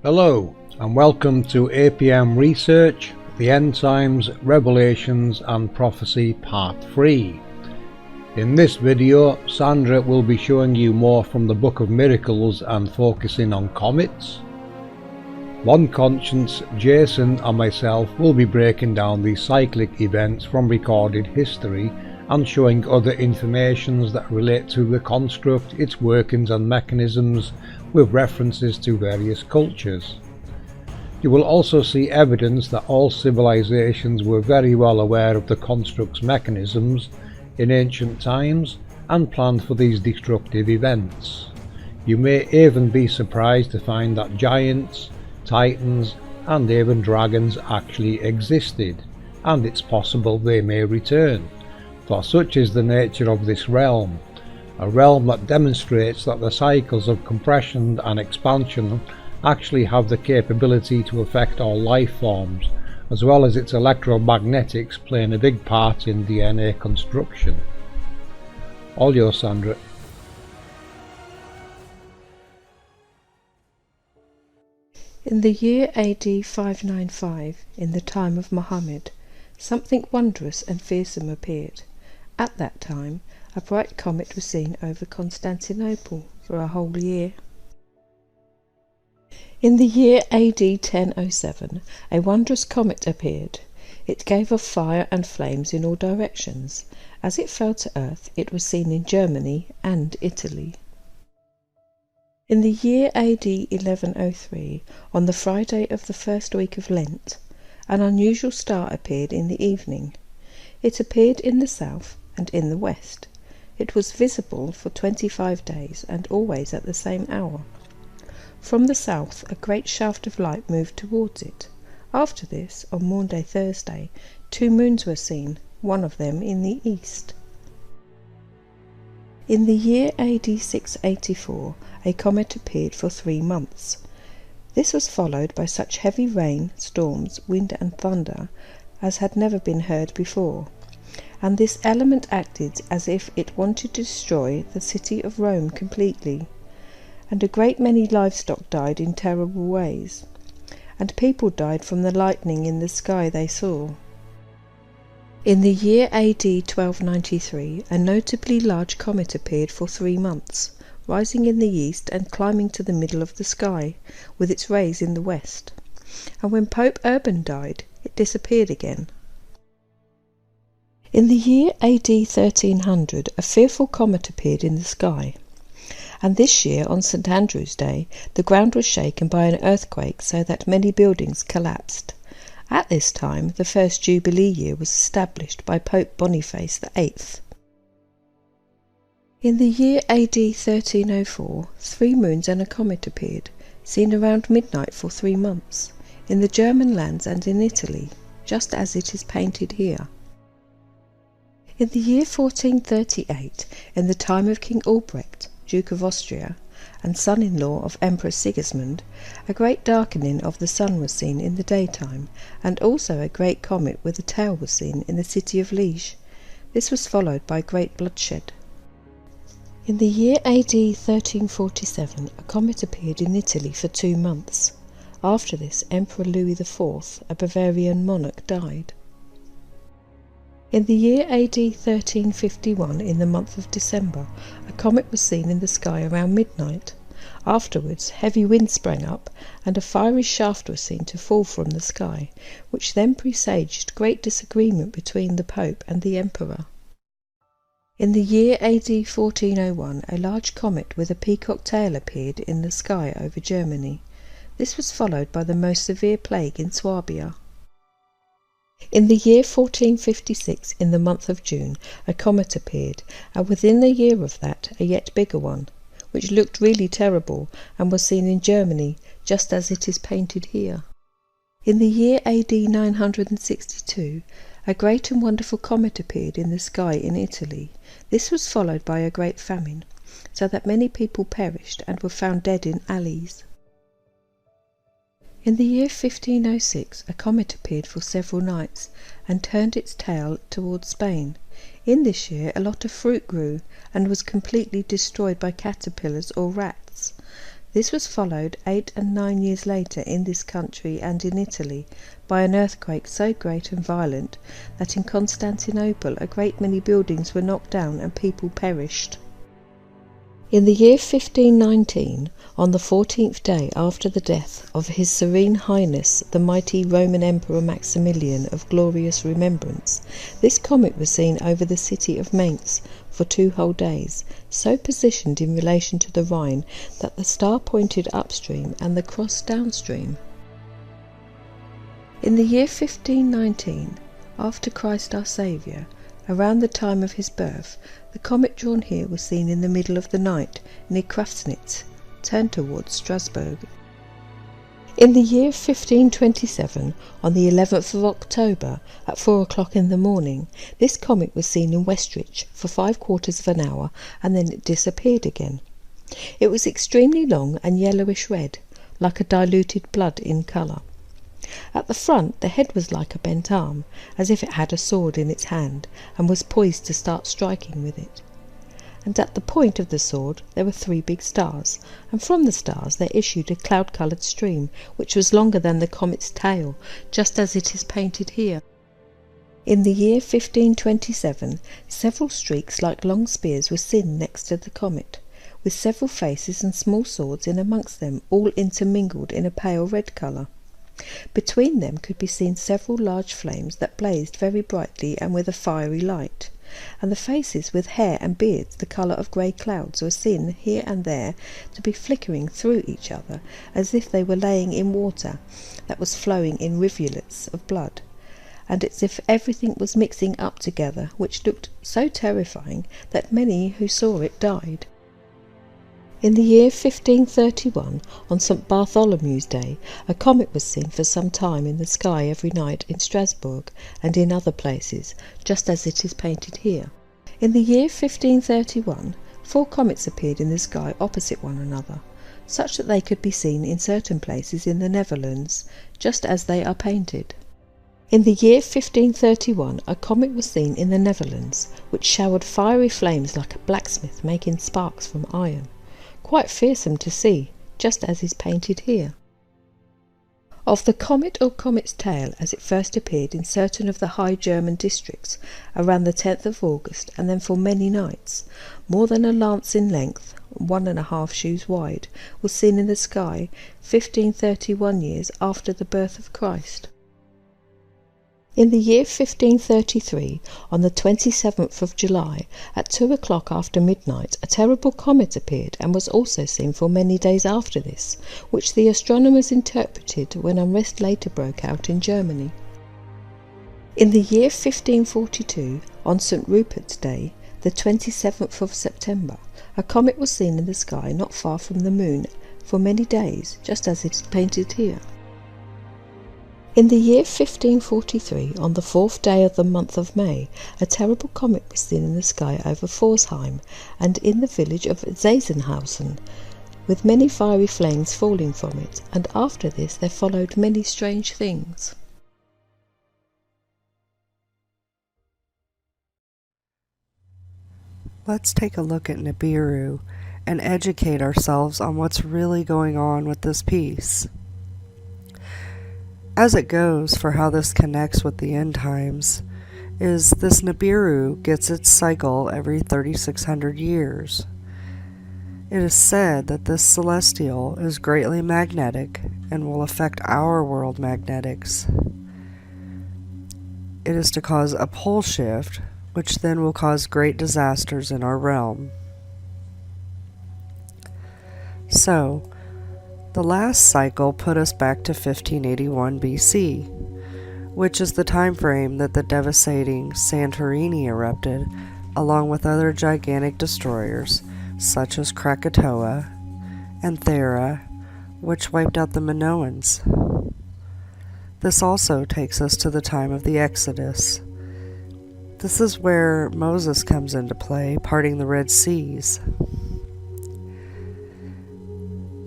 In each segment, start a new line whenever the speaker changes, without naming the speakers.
Hello and welcome to APM Research, the End Times, Revelations and Prophecy Part 3. In this video, Sandra will be showing you more from the Book of Miracles and focusing on comets. One Conscience, Jason and myself will be breaking down these cyclic events from recorded history and showing other informations that relate to the construct, its workings and mechanisms with references to various cultures. You will also see evidence that all civilizations were very well aware of the construct's mechanisms in ancient times and planned for these destructive events. You may even be surprised to find that giants, titans and even dragons actually existed, and it's possible they may return. For such is the nature of this realm, a realm that demonstrates that the cycles of compression and expansion actually have the capability to affect all life forms, as well as its electromagnetics playing a big part in DNA construction. All yours, Sandra.
In the year AD 595, in the time of Muhammad, something wondrous and fearsome appeared. At that time, a bright comet was seen over Constantinople for a whole year. In the year AD 1007, a wondrous comet appeared. It gave off fire and flames in all directions. As it fell to earth, it was seen in Germany and Italy. In the year AD 1103, on the Friday of the first week of Lent, an unusual star appeared in the evening. It appeared in the south and in the west. It was visible for 25 days and always at the same hour. From the south a great shaft of light moved towards it. After this, on Maundy Thursday, 2 moons were seen, one of them in the east. In the year AD 684, a comet appeared for 3 months. This was followed by such heavy rain, storms, wind and thunder as had never been heard before, and this element acted as if it wanted to destroy the city of Rome completely, and a great many livestock died in terrible ways, and people died from the lightning in the sky they saw. In the year AD 1293, a notably large comet appeared for 3 months, rising in the east and climbing to the middle of the sky, with its rays in the west, and when Pope Urban died, it disappeared again. In the year AD 1300, a fearful comet appeared in the sky, and this year, on St. Andrew's Day, the ground was shaken by an earthquake so that many buildings collapsed. At this time, the first Jubilee year was established by Pope Boniface VIII. In the year AD 1304, 3 moons and a comet appeared, seen around midnight for 3 months, in the German lands and in Italy, just as it is painted here. In the year 1438, in the time of King Albrecht, Duke of Austria, and son-in-law of Emperor Sigismund, a great darkening of the sun was seen in the daytime, and also a great comet with a tail was seen in the city of Elish. This was followed by great bloodshed. In the year AD 1347, a comet appeared in Italy for 2 months. After this, Emperor Louis IV, a Bavarian monarch, died. In the year AD 1351, in the month of December, a comet was seen in the sky around midnight. Afterwards, heavy wind sprang up, and a fiery shaft was seen to fall from the sky, which then presaged great disagreement between the Pope and the Emperor. In the year AD 1401, a large comet with a peacock tail appeared in the sky over Germany. This was followed by the most severe plague in Swabia. In the year 1456, in the month of June, a comet appeared, and within a year of that a yet bigger one, which looked really terrible, and was seen in Germany, just as it is painted here. In the year AD 962, a great and wonderful comet appeared in the sky in Italy. This was followed by a great famine, so that many people perished and were found dead in alleys. In the year 1506, a comet appeared for several nights, and turned its tail towards Spain. In this year a lot of fruit grew, and was completely destroyed by caterpillars or rats. This was followed 8 and 9 years later in this country and in Italy by an earthquake so great and violent that in Constantinople a great many buildings were knocked down and people perished. In the year 1519, on the 14th day after the death of His Serene Highness the mighty Roman Emperor Maximilian of glorious remembrance, this comet was seen over the city of Mainz for 2 whole days, so positioned in relation to the Rhine that the star pointed upstream and the cross downstream. In the year 1519, after Christ our Saviour, around the time of his birth, the comet drawn here was seen in the middle of the night near Kraftsnitz, turned towards Strasbourg. In the year 1527, on the 11th of October, at 4 o'clock in the morning, this comet was seen in Westrich for 3/4 of an hour, and then it disappeared again. It was extremely long and yellowish red, like a diluted blood in colour. At the front the head was like a bent arm, as if it had a sword in its hand, and was poised to start striking with it. And at the point of the sword there were 3 big stars, and from the stars there issued a cloud-coloured stream, which was longer than the comet's tail, just as it is painted here. In the year 1527, several streaks like long spears were seen next to the comet, with several faces and small swords in amongst them, all intermingled in a pale red colour. Between them could be seen several large flames that blazed very brightly and with a fiery light, and the faces with hair and beards the colour of grey clouds were seen here and there to be flickering through each other, as if they were laying in water that was flowing in rivulets of blood, and as if everything was mixing up together, which looked so terrifying that many who saw it died. In the year 1531, on St. Bartholomew's Day, a comet was seen for some time in the sky every night in Strasbourg and in other places, just as it is painted here. In the year 1531, 4 comets appeared in the sky opposite one another, such that they could be seen in certain places in the Netherlands, just as they are painted. In the year 1531, a comet was seen in the Netherlands, which showered fiery flames like a blacksmith making sparks from iron. Quite fearsome to see, just as is painted here. Of the comet or comet's tail as it first appeared in certain of the High German districts around the 10th of August, and then for many nights, more than a lance in length, 1½ shoes wide, was seen in the sky 1531 years after the birth of Christ. In the year 1533, on the 27th of July, at 2 o'clock after midnight, a terrible comet appeared and was also seen for many days after this, which the astronomers interpreted when unrest later broke out in Germany. In the year 1542, on St. Rupert's Day, the 27th of September, a comet was seen in the sky not far from the moon for many days, just as it is painted here. In the year 1543, on the 4th day of the month of May, a terrible comet was seen in the sky over Pforzheim and in the village of Zesenhausen, with many fiery flames falling from it, and after this there followed many strange things.
Let's take a look at Nibiru and educate ourselves on what's really going on with this piece. As it goes for how this connects with the end times, is this Nibiru gets its cycle every 3,600 years. It is said that this celestial is greatly magnetic and will affect our world magnetics. It is to cause a pole shift, which then will cause great disasters in our realm. So, the last cycle put us back to 1581 BC, which is the time frame that the devastating Santorini erupted, along with other gigantic destroyers, such as Krakatoa and Thera, which wiped out the Minoans. This also takes us to the time of the Exodus. This is where Moses comes into play, parting the Red Seas.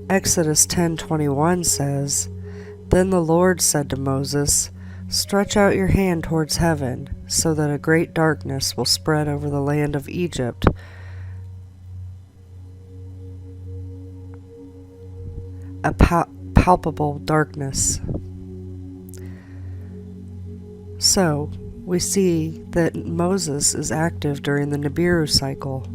Exodus 10:21 says, "Then the Lord said to Moses, 'Stretch out your hand towards heaven, so that a great darkness will spread over the land of Egypt, a palpable darkness. So, we see that Moses is active during the Nibiru cycle.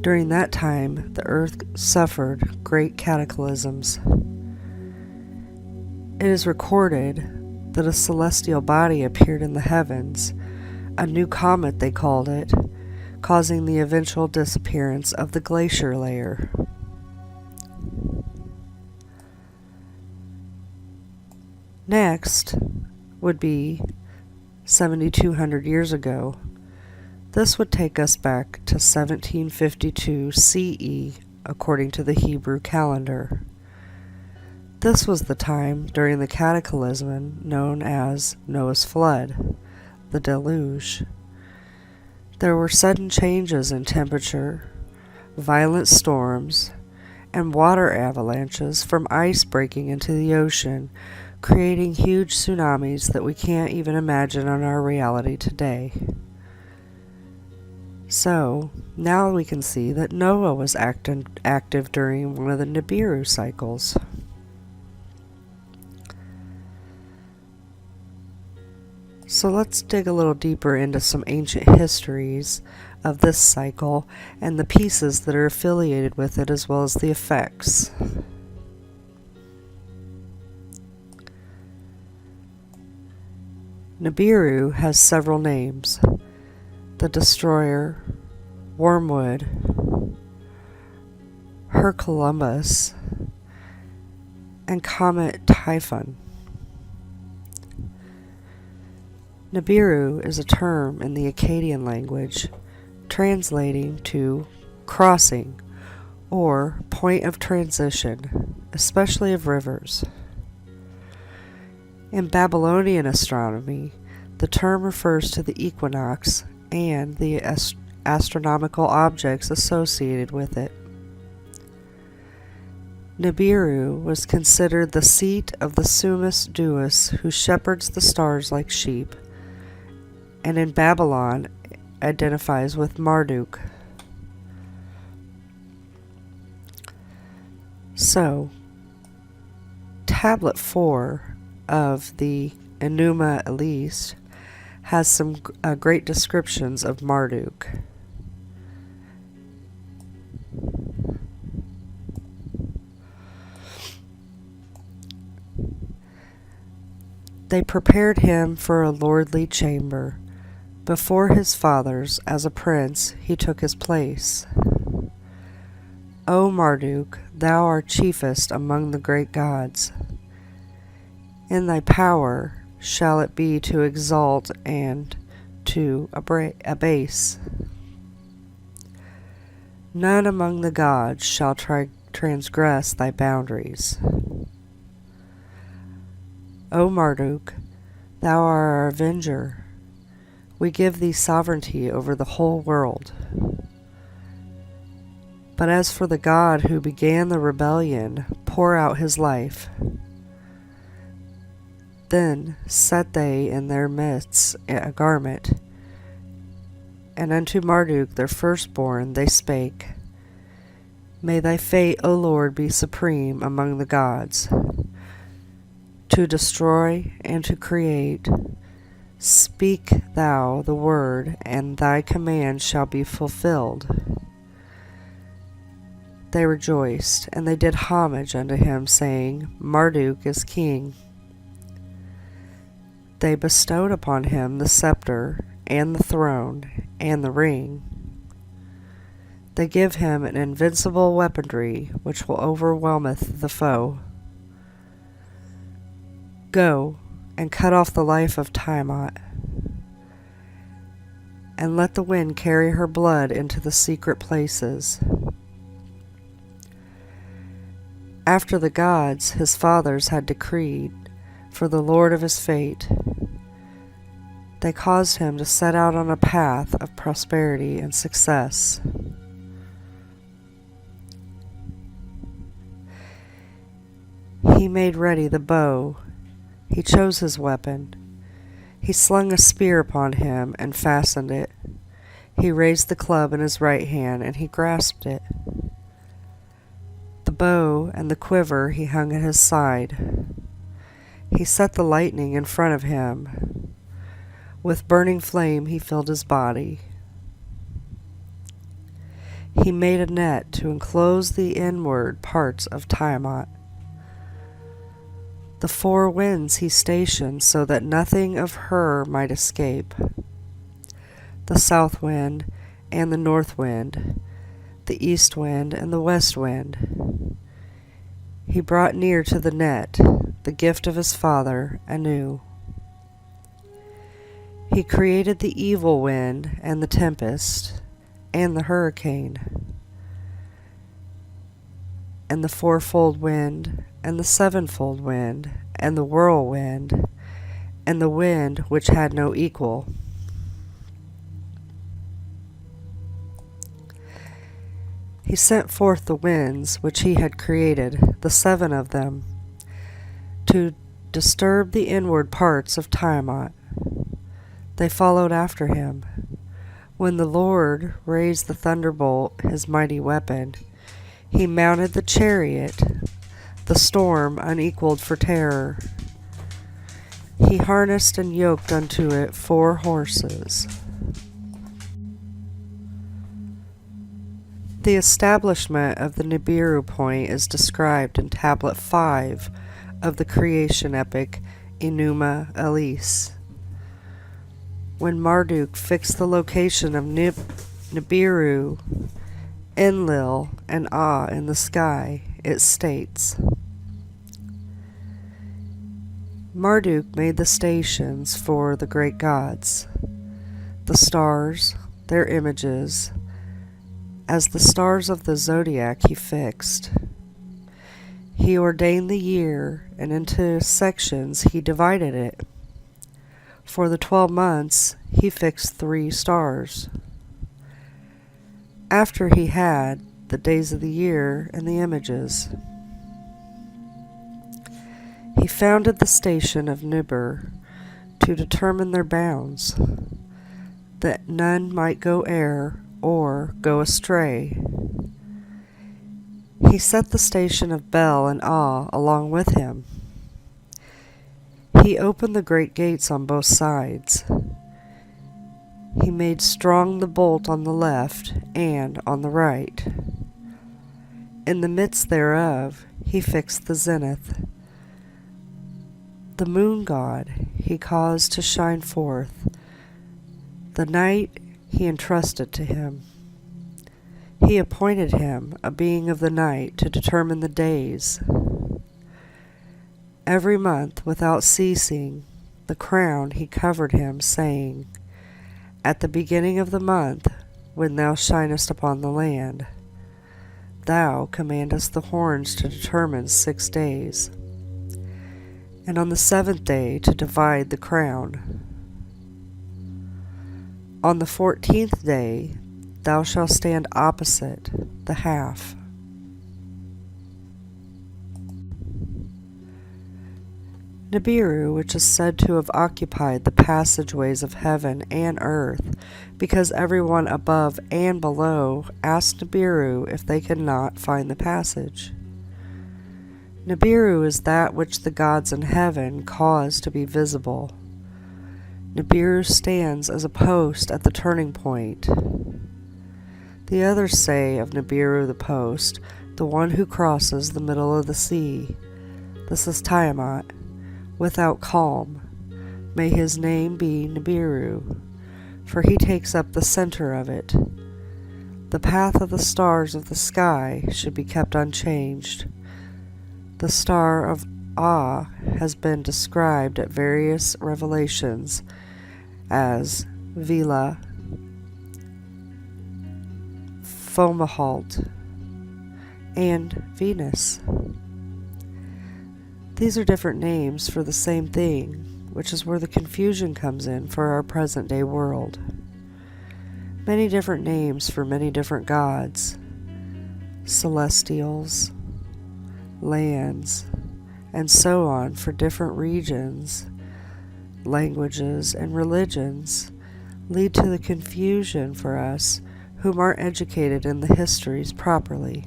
During that time, the earth suffered great cataclysms. It is recorded that a celestial body appeared in the heavens, a new comet they called it, causing the eventual disappearance of the glacier layer. Next would be 7,200 years ago. This would take us back to 1752 CE according to the Hebrew calendar. This was the time during the cataclysm known as Noah's flood, the deluge. There were sudden changes in temperature, violent storms, and water avalanches from ice breaking into the ocean, creating huge tsunamis that we can't even imagine in our reality today. So, now we can see that Noah was active during one of the Nibiru cycles. So let's dig a little deeper into some ancient histories of this cycle and the pieces that are affiliated with it, as well as the effects. Nibiru has several names: the Destroyer, Wormwood, Herculaneum, and Comet Typhon. Nibiru is a term in the Akkadian language, translating to crossing or point of transition, especially of rivers. In Babylonian astronomy, the term refers to the equinox and the astronomical objects associated with it. Nibiru was considered the seat of the Summus Deus, who shepherds the stars like sheep, and in Babylon identifies with Marduk. So, Tablet 4 of the Enuma Elish has some great descriptions of Marduk. They prepared him for a lordly chamber. Before his fathers, as a prince, he took his place. O Marduk, thou art chiefest among the great gods. In thy power shall it be to exalt and to abase. None among the gods shall transgress thy boundaries. O Marduk, thou art our avenger. We give thee sovereignty over the whole world. But as for the god who began the rebellion, pour out his life. Then set they in their midst a garment, and unto Marduk their firstborn they spake, May thy fate, O Lord, be supreme among the gods, to destroy and to create. Speak thou the word, and thy command shall be fulfilled. They rejoiced, and they did homage unto him, saying, Marduk is king. They bestowed upon him the scepter, and the throne, and the ring. They give him an invincible weaponry, which will overwhelmeth the foe. Go, and cut off the life of Tiamat, and let the wind carry her blood into the secret places. After the gods his fathers had decreed, for the Lord of his fate, they caused him to set out on a path of prosperity and success. He made ready the bow. He chose his weapon. He slung a spear upon him and fastened it. He raised the club in his right hand, and he grasped it. The bow and the quiver he hung at his side. He set the lightning in front of him. With burning flame he filled his body. He made a net to enclose the inward parts of Tiamat. The four winds he stationed so that nothing of her might escape: the south wind and the north wind, the east wind and the west wind. He brought near to the net the gift of his father, Anu. He created the evil wind and the tempest and the hurricane, and the fourfold wind and the sevenfold wind and the whirlwind and the wind which had no equal. He sent forth the winds which he had created, the 7 of them, to disturb the inward parts of Tiamat. They followed after him. When the Lord raised the thunderbolt, his mighty weapon, he mounted the chariot, the storm unequaled for terror. He harnessed and yoked unto it 4 horses. The establishment of the Nibiru point is described in Tablet 5 of the creation epic Enuma Elish. When Marduk fixed the location of Nibiru, Enlil, and in the sky, it states, Marduk made the stations for the great gods, the stars, their images, as the stars of the zodiac he fixed. He ordained the year, and into sections he divided it. For the 12 months he fixed 3 stars. After he had the days of the year and the images, he founded the station of Nibiru to determine their bounds, that none might go err or go astray. He set the station of Bel and along with him. He opened the great gates on both sides. He made strong the bolt on the left and on the right. In the midst thereof he fixed the zenith. The moon god he caused to shine forth. The night he entrusted to him. He appointed him a being of the night to determine the days. Every month without ceasing the crown he covered him, saying, At the beginning of the month, when thou shinest upon the land, thou commandest the horns to determine 6 days, and on the 7th day to divide the crown. On the 14th day thou shalt stand opposite the half. Nibiru, which is said to have occupied the passageways of heaven and earth, because everyone above and below asked Nibiru if they could not find the passage. Nibiru is that which the gods in heaven cause to be visible. Nibiru stands as a post at the turning point. The others say of Nibiru the post, the one who crosses the middle of the sea. This is Tiamat, without calm. May his name be Nibiru, for he takes up the center of it. The path of the stars of the sky should be kept unchanged. The star of has been described at various revelations as Vela, Fomalhaut, and Venus. These are different names for the same thing, which is where the confusion comes in for our present-day world. Many different names for many different gods, celestials, lands, and so on for different regions, languages, and religions lead to the confusion for us whom aren't educated in the histories properly.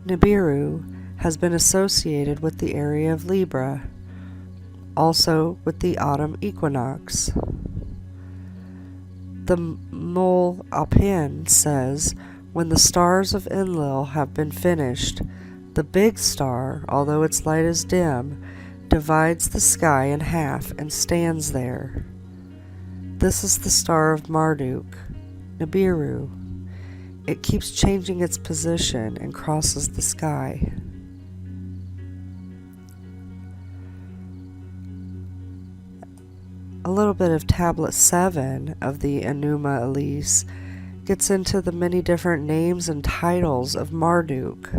Nibiru has been associated with the area of Libra, also with the autumn equinox. The Mole Alpin says, when the stars of Enlil have been finished, the big star, although its light is dim, divides the sky in half and stands there. This is the star of Marduk, Nibiru. It keeps changing its position and crosses the sky. A little bit of Tablet 7 of the Enuma Elish gets into the many different names and titles of Marduk.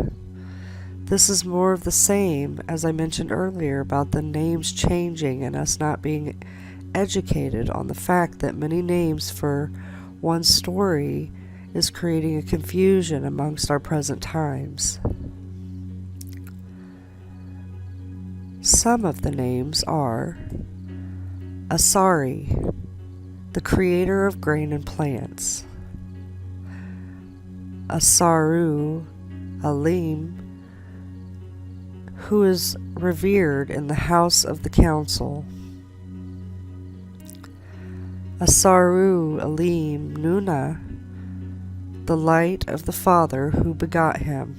This is more of the same as I mentioned earlier about the names changing and us not being educated on the fact that many names for one story is creating a confusion amongst our present times. Some of the names are Asari, the creator of grain and plants. Asaru Alim, who is revered in the house of the council. Asaru Alim Nuna, the light of the Father who begot him.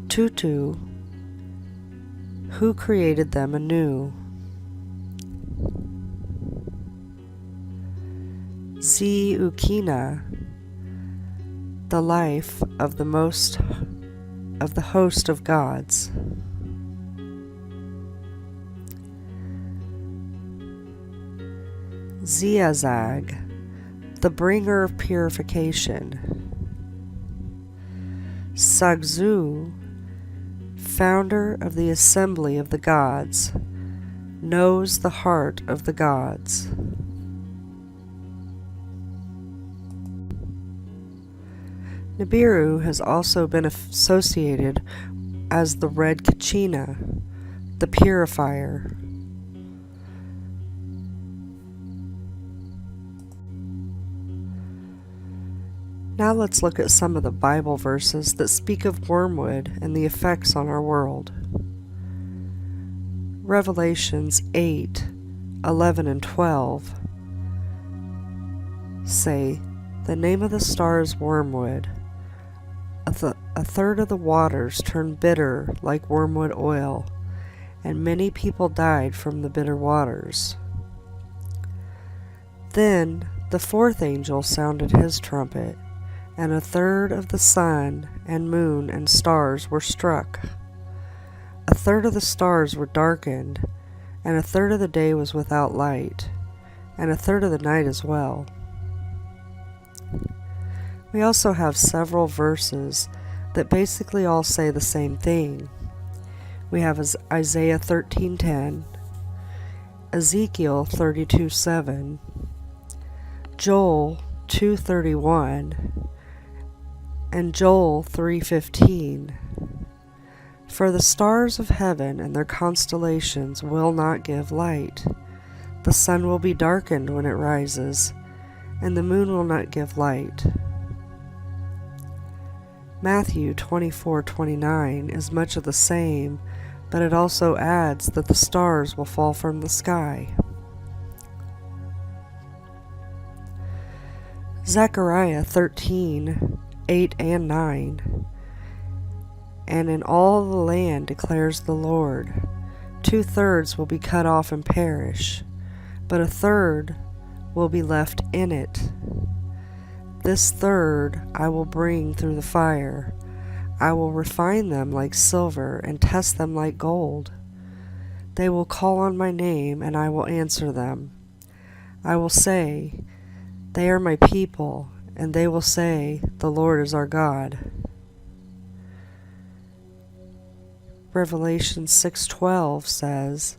Tutu, who created them anew. Ukina, the life of the host of gods. Ziazag, the bringer of purification. Sagzu, founder of the assembly of the gods, knows the heart of the gods. Nibiru has also been associated as the red Kachina, the purifier. Now let's look at some of the Bible verses that speak of wormwood and the effects on our world. Revelations 8:11 and 12 say, "The name of the star is wormwood. A third of the waters turned bitter like wormwood oil, and many people died from the bitter waters." Then the fourth angel sounded his trumpet, and a third of the sun and moon and stars were struck. A third of the stars were darkened, and a third of the day was without light, and a third of the night as well. We also have several verses that basically all say the same thing. We have Isaiah 13:10, Ezekiel 32:7, Joel 2:31, and Joel 3:15. "For the stars of heaven and their constellations will not give light. The sun will be darkened when it rises, and the moon will not give light." Matthew 24:29 is much of the same, but it also adds that the stars will fall from the sky. Zechariah 13:8 and 9. "And in all the land declares the Lord, 2/3 will be cut off and perish, but a third will be left in it. This third I will bring through the fire. I will refine them like silver and test them like gold. They will call on my name, and I will answer them. I will say, 'They are my people,' and they will say, 'The Lord is our God.'" Revelation 6:12 says,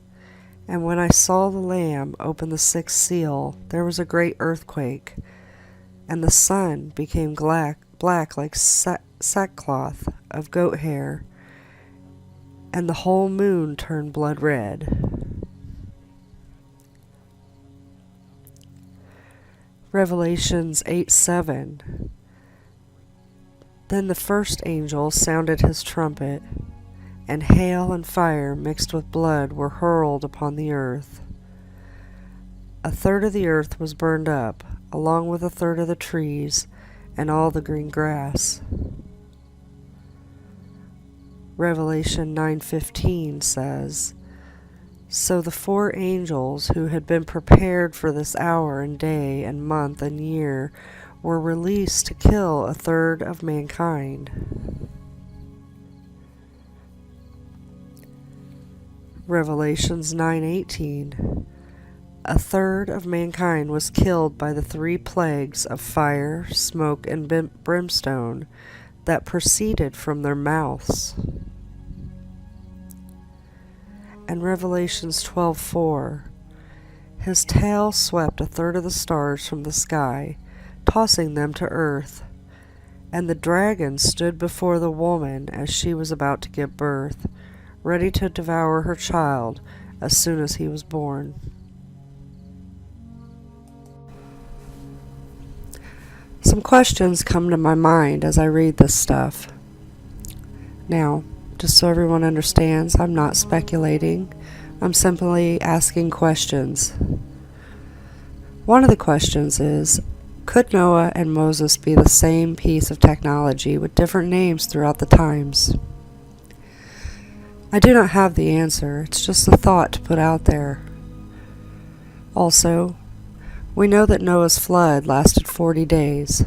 "And when I saw the Lamb open the sixth seal, there was a great earthquake, and the sun became black like sackcloth of goat hair, and the whole moon turned blood red." Revelations 8:7, Then the first angel sounded his trumpet, and hail and fire mixed with blood were hurled upon the earth. A third of the earth was burned up, along with a third of the trees and all the green grass. Revelation 9:15 says, "So the four angels who had been prepared for this hour and day and month and year were released to kill a third of mankind." Revelations 9:18, "A third of mankind was killed by the 3 plagues of fire, smoke, and brimstone that proceeded from their mouths." And Revelations 12:4, "His tail swept a third of the stars from the sky, tossing them to earth. And the dragon stood before the woman as she was about to give birth, ready to devour her child as soon as he was born." Some questions come to my mind as I read this stuff. Now, just so everyone understands, I'm not speculating. I'm simply asking questions. One of the questions is, could Noah and Moses be the same piece of technology with different names throughout the times? I do not have the answer. It's just a thought to put out there. Also, we know that Noah's flood lasted 40 days,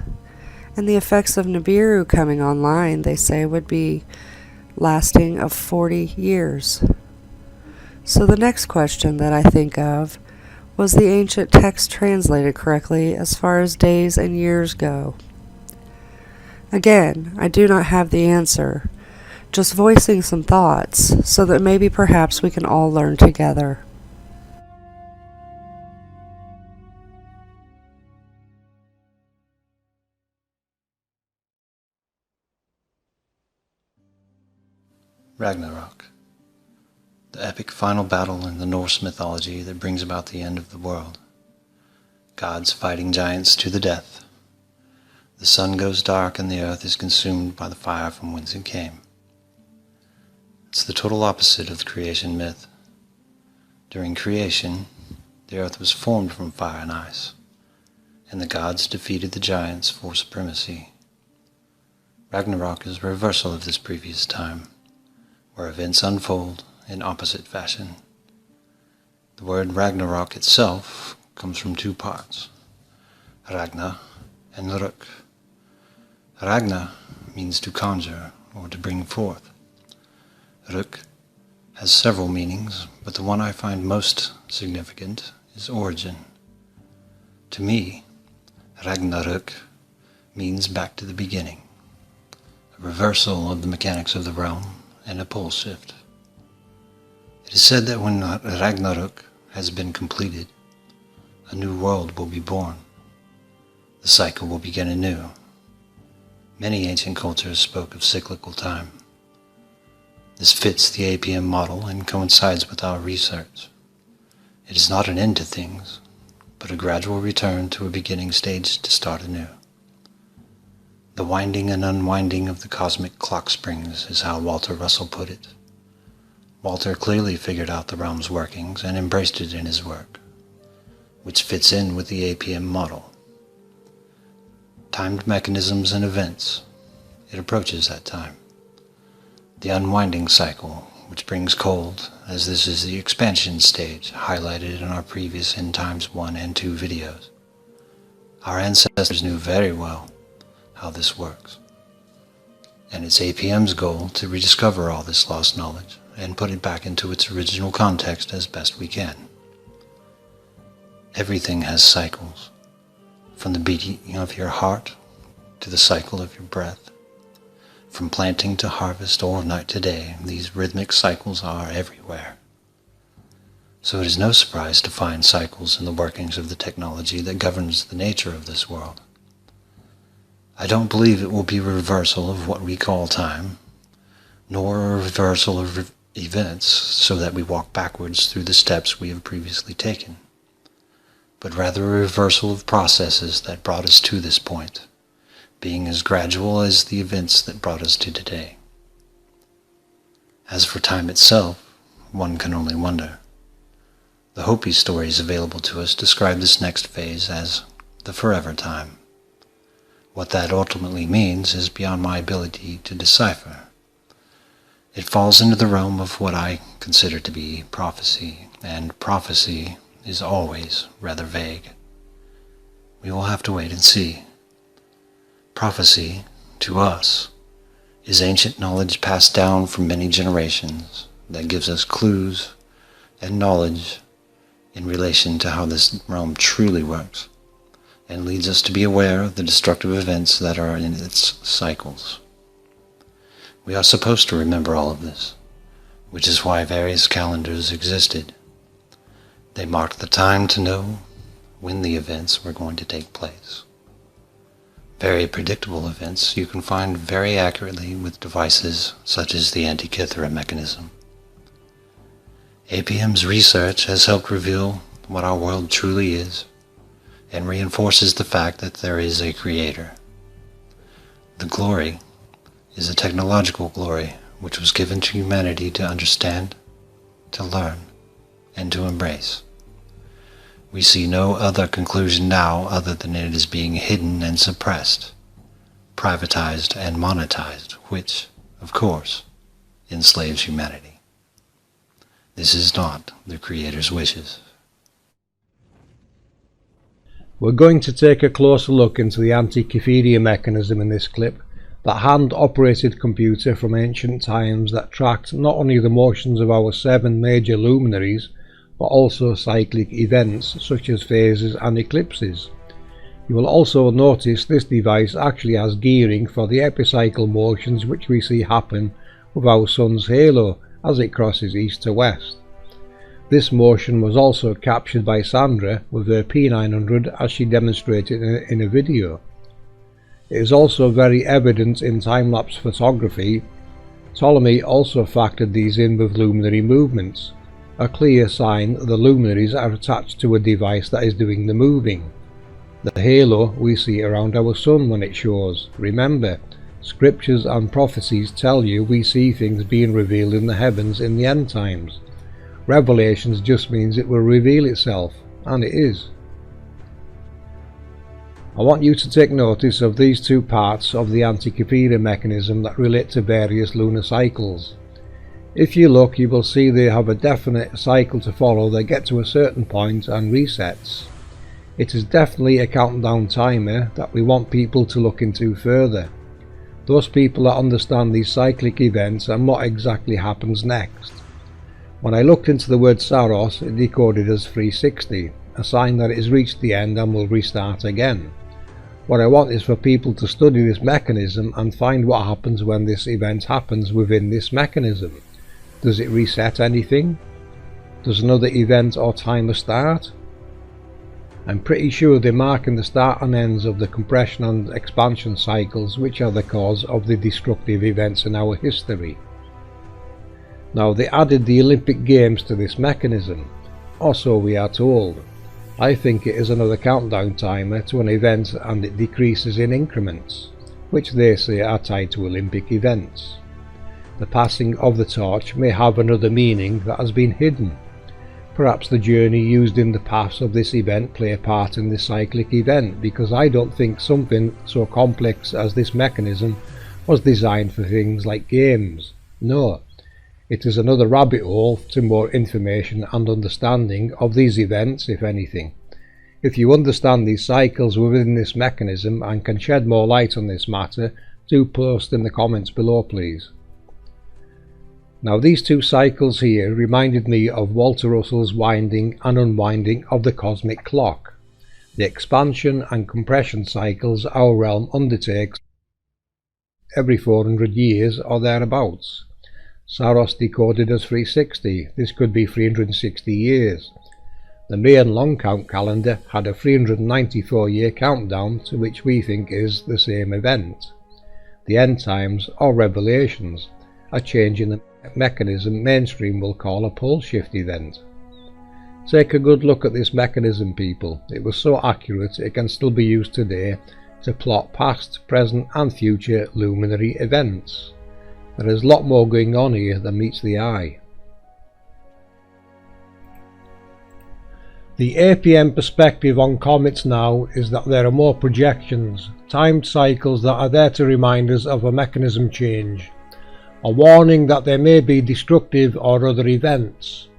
and the effects of Nibiru coming online, they say, would be lasting of 40 years. So the next question that I think of, was the ancient text translated correctly as far as days and years go? Again, I do not have the answer, just voicing some thoughts so that maybe perhaps we can all learn together.
Ragnarok, the epic final battle in the Norse mythology that brings about the end of the world. Gods fighting giants to the death. The sun goes dark and the earth is consumed by the fire from whence it came. It's the total opposite of the creation myth. During creation, the earth was formed from fire and ice, and the gods defeated the giants for supremacy. Ragnarok is a reversal of this previous time, where events unfold in opposite fashion. The word Ragnarok itself comes from 2 parts, Ragna and Ruk. Ragna means to conjure or to bring forth. Ruk has several meanings, but the one I find most significant is origin. To me, Ragnarok means back to the beginning, a reversal of the mechanics of the realm, and a pole shift. It is said that when Ragnarok has been completed, a new world will be born. The cycle will begin anew. Many ancient cultures spoke of cyclical time. This fits the APM model and coincides with our research. It is not an end to things, but a gradual return to a beginning stage to start anew. The winding and unwinding of the cosmic clock springs is how Walter Russell put it. Walter clearly figured out the realm's workings and embraced it in his work, which fits in with the APM model. Timed mechanisms and events, it approaches that time. The unwinding cycle, which brings cold, as this is the expansion stage highlighted in our previous End Times 1 and 2 videos. Our ancestors knew very well how this works, and it's APM's goal to rediscover all this lost knowledge and put it back into its original context as best we can. Everything has cycles, from the beating of your heart to the cycle of your breath. From planting to harvest or night to day, these rhythmic cycles are everywhere. So it is no surprise to find cycles in the workings of the technology that governs the nature of this world. I don't believe it will be a reversal of what we call time, nor a reversal of events so that we walk backwards through the steps we have previously taken, but rather a reversal of processes that brought us to this point, being as gradual as the events that brought us to today. As for time itself, one can only wonder. The Hopi stories available to us describe this next phase as the forever time. What that ultimately means is beyond my ability to decipher. It falls into the realm of what I consider to be prophecy, and prophecy is always rather vague. We will have to wait and see. Prophecy, to us, is ancient knowledge passed down from many generations that gives us clues and knowledge in relation to how this realm truly works, and leads us to be aware of the destructive events that are in its cycles. We are supposed to remember all of this, which is why various calendars existed. They marked the time to know when the events were going to take place. Very predictable events you can find very accurately with devices such as the Antikythera mechanism. APM's research has helped reveal what our world truly is, and reinforces the fact that there is a creator. The glory is a technological glory which was given to humanity to understand, to learn, and to embrace. We see no other conclusion now other than it is being hidden and suppressed, privatized and monetized, which, of course, enslaves humanity. This is not the Creator's wishes.
We're going to take a closer look into the Antikythera mechanism in this clip, that hand-operated computer from ancient times that tracked not only the motions of our 7 major luminaries, but also cyclic events such as phases and eclipses. You will also notice this device actually has gearing for the epicycle motions which we see happen with our Sun's halo as it crosses east to west. This motion was also captured by Sandra with her P900 as she demonstrated in a video. It is also very evident in time-lapse photography. Ptolemy also factored these in with luminary movements, a clear sign that the luminaries are attached to a device that is doing the moving. The halo we see around our Sun when it shows. Remember, scriptures and prophecies tell you we see things being revealed in the heavens in the end times. Revelations just means it will reveal itself, and it is. I want you to take notice of these 2 parts of the Antikythera mechanism that relate to various lunar cycles. If you look, you will see they have a definite cycle to follow that gets to a certain point and resets. It is definitely a countdown timer that we want people to look into further. Those people that understand these cyclic events and what exactly happens next. When I looked into the word Saros, it decoded as 360, a sign that it has reached the end and will restart again. What I want is for people to study this mechanism and find what happens when this event happens within this mechanism. Does it reset anything? Does another event or timer start? I'm pretty sure they're marking the start and ends of the compression and expansion cycles which are the cause of the destructive events in our history. Now they added the Olympic Games to this mechanism, or so we are told. I think it is another countdown timer to an event, and it decreases in increments, which they say are tied to Olympic events. The passing of the torch may have another meaning that has been hidden. Perhaps the journey used in the paths of this event play a part in this cyclic event, because I don't think something so complex as this mechanism was designed for things like games. No, it is another rabbit hole to more information and understanding of these events, if anything. If you understand these cycles within this mechanism and can shed more light on this matter, do post in the comments below, please. Now these 2 cycles here reminded me of Walter Russell's winding and unwinding of the cosmic clock, the expansion and compression cycles our realm undertakes every 400 years or thereabouts. Saros decoded as 360, this could be 360 years. The Mayan long count calendar had a 394-year countdown to which we think is the same event. The end times or revelations, a change in the mechanism mainstream will call a pole shift event. Take a good look at this mechanism, people. It was so accurate it can still be used today to plot past, present and future luminary events. There is a lot more going on here than meets the eye. The APM perspective on comets now is that there are more projections, timed cycles that are there to remind us of a mechanism change, a warning that there may be destructive or other events.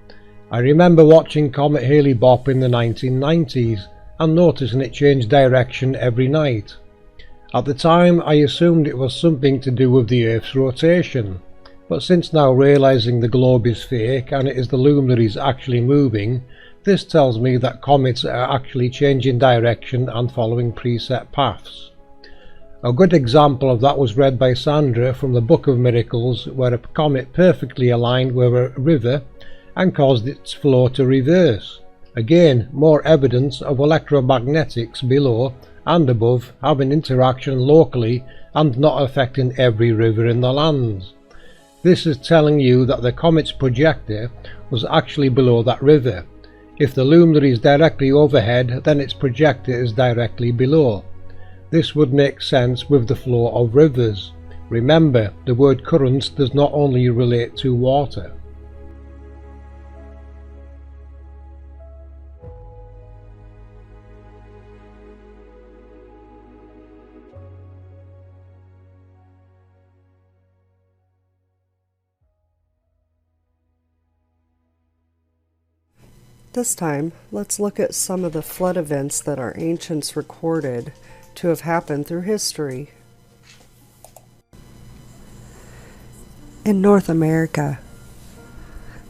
I remember watching Comet Hale-Bopp in the 1990s and noticing it change direction every night. At the time I assumed it was something to do with the Earth's rotation, but since now realising the globe is fake and it is the luminaries actually moving, this tells me that comets are actually changing direction and following preset paths. A good example of that was read by Sandra from the Book of Miracles, where a comet perfectly aligned with a river and caused its flow to reverse. Again, more evidence of electromagnetics below and above having interaction locally and not affecting every river in the lands. This is telling you that the comet's projector was actually below that river. If the luminary is directly overhead, then its projector is directly below. This would make sense with the flow of rivers. Remember, the word currents does not only relate to water.
This time, let's look at some of the flood events that our ancients recorded to have happened through history. In North America,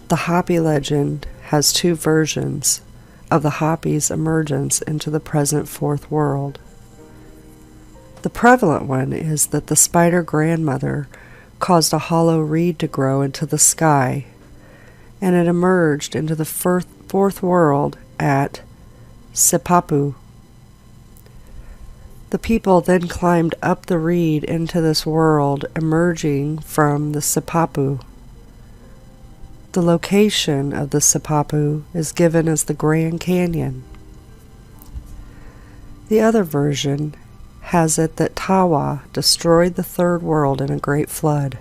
the Hopi legend has two versions of the Hopi's emergence into the present fourth world. The prevalent one is that the spider grandmother caused a hollow reed to grow into the sky, and it emerged into the fourth world at Sipapu. The people then climbed up the reed into this world, emerging from the Sipapu. The location of the Sipapu is given as the Grand Canyon. The other version has it that Tawa destroyed the third world in a great flood.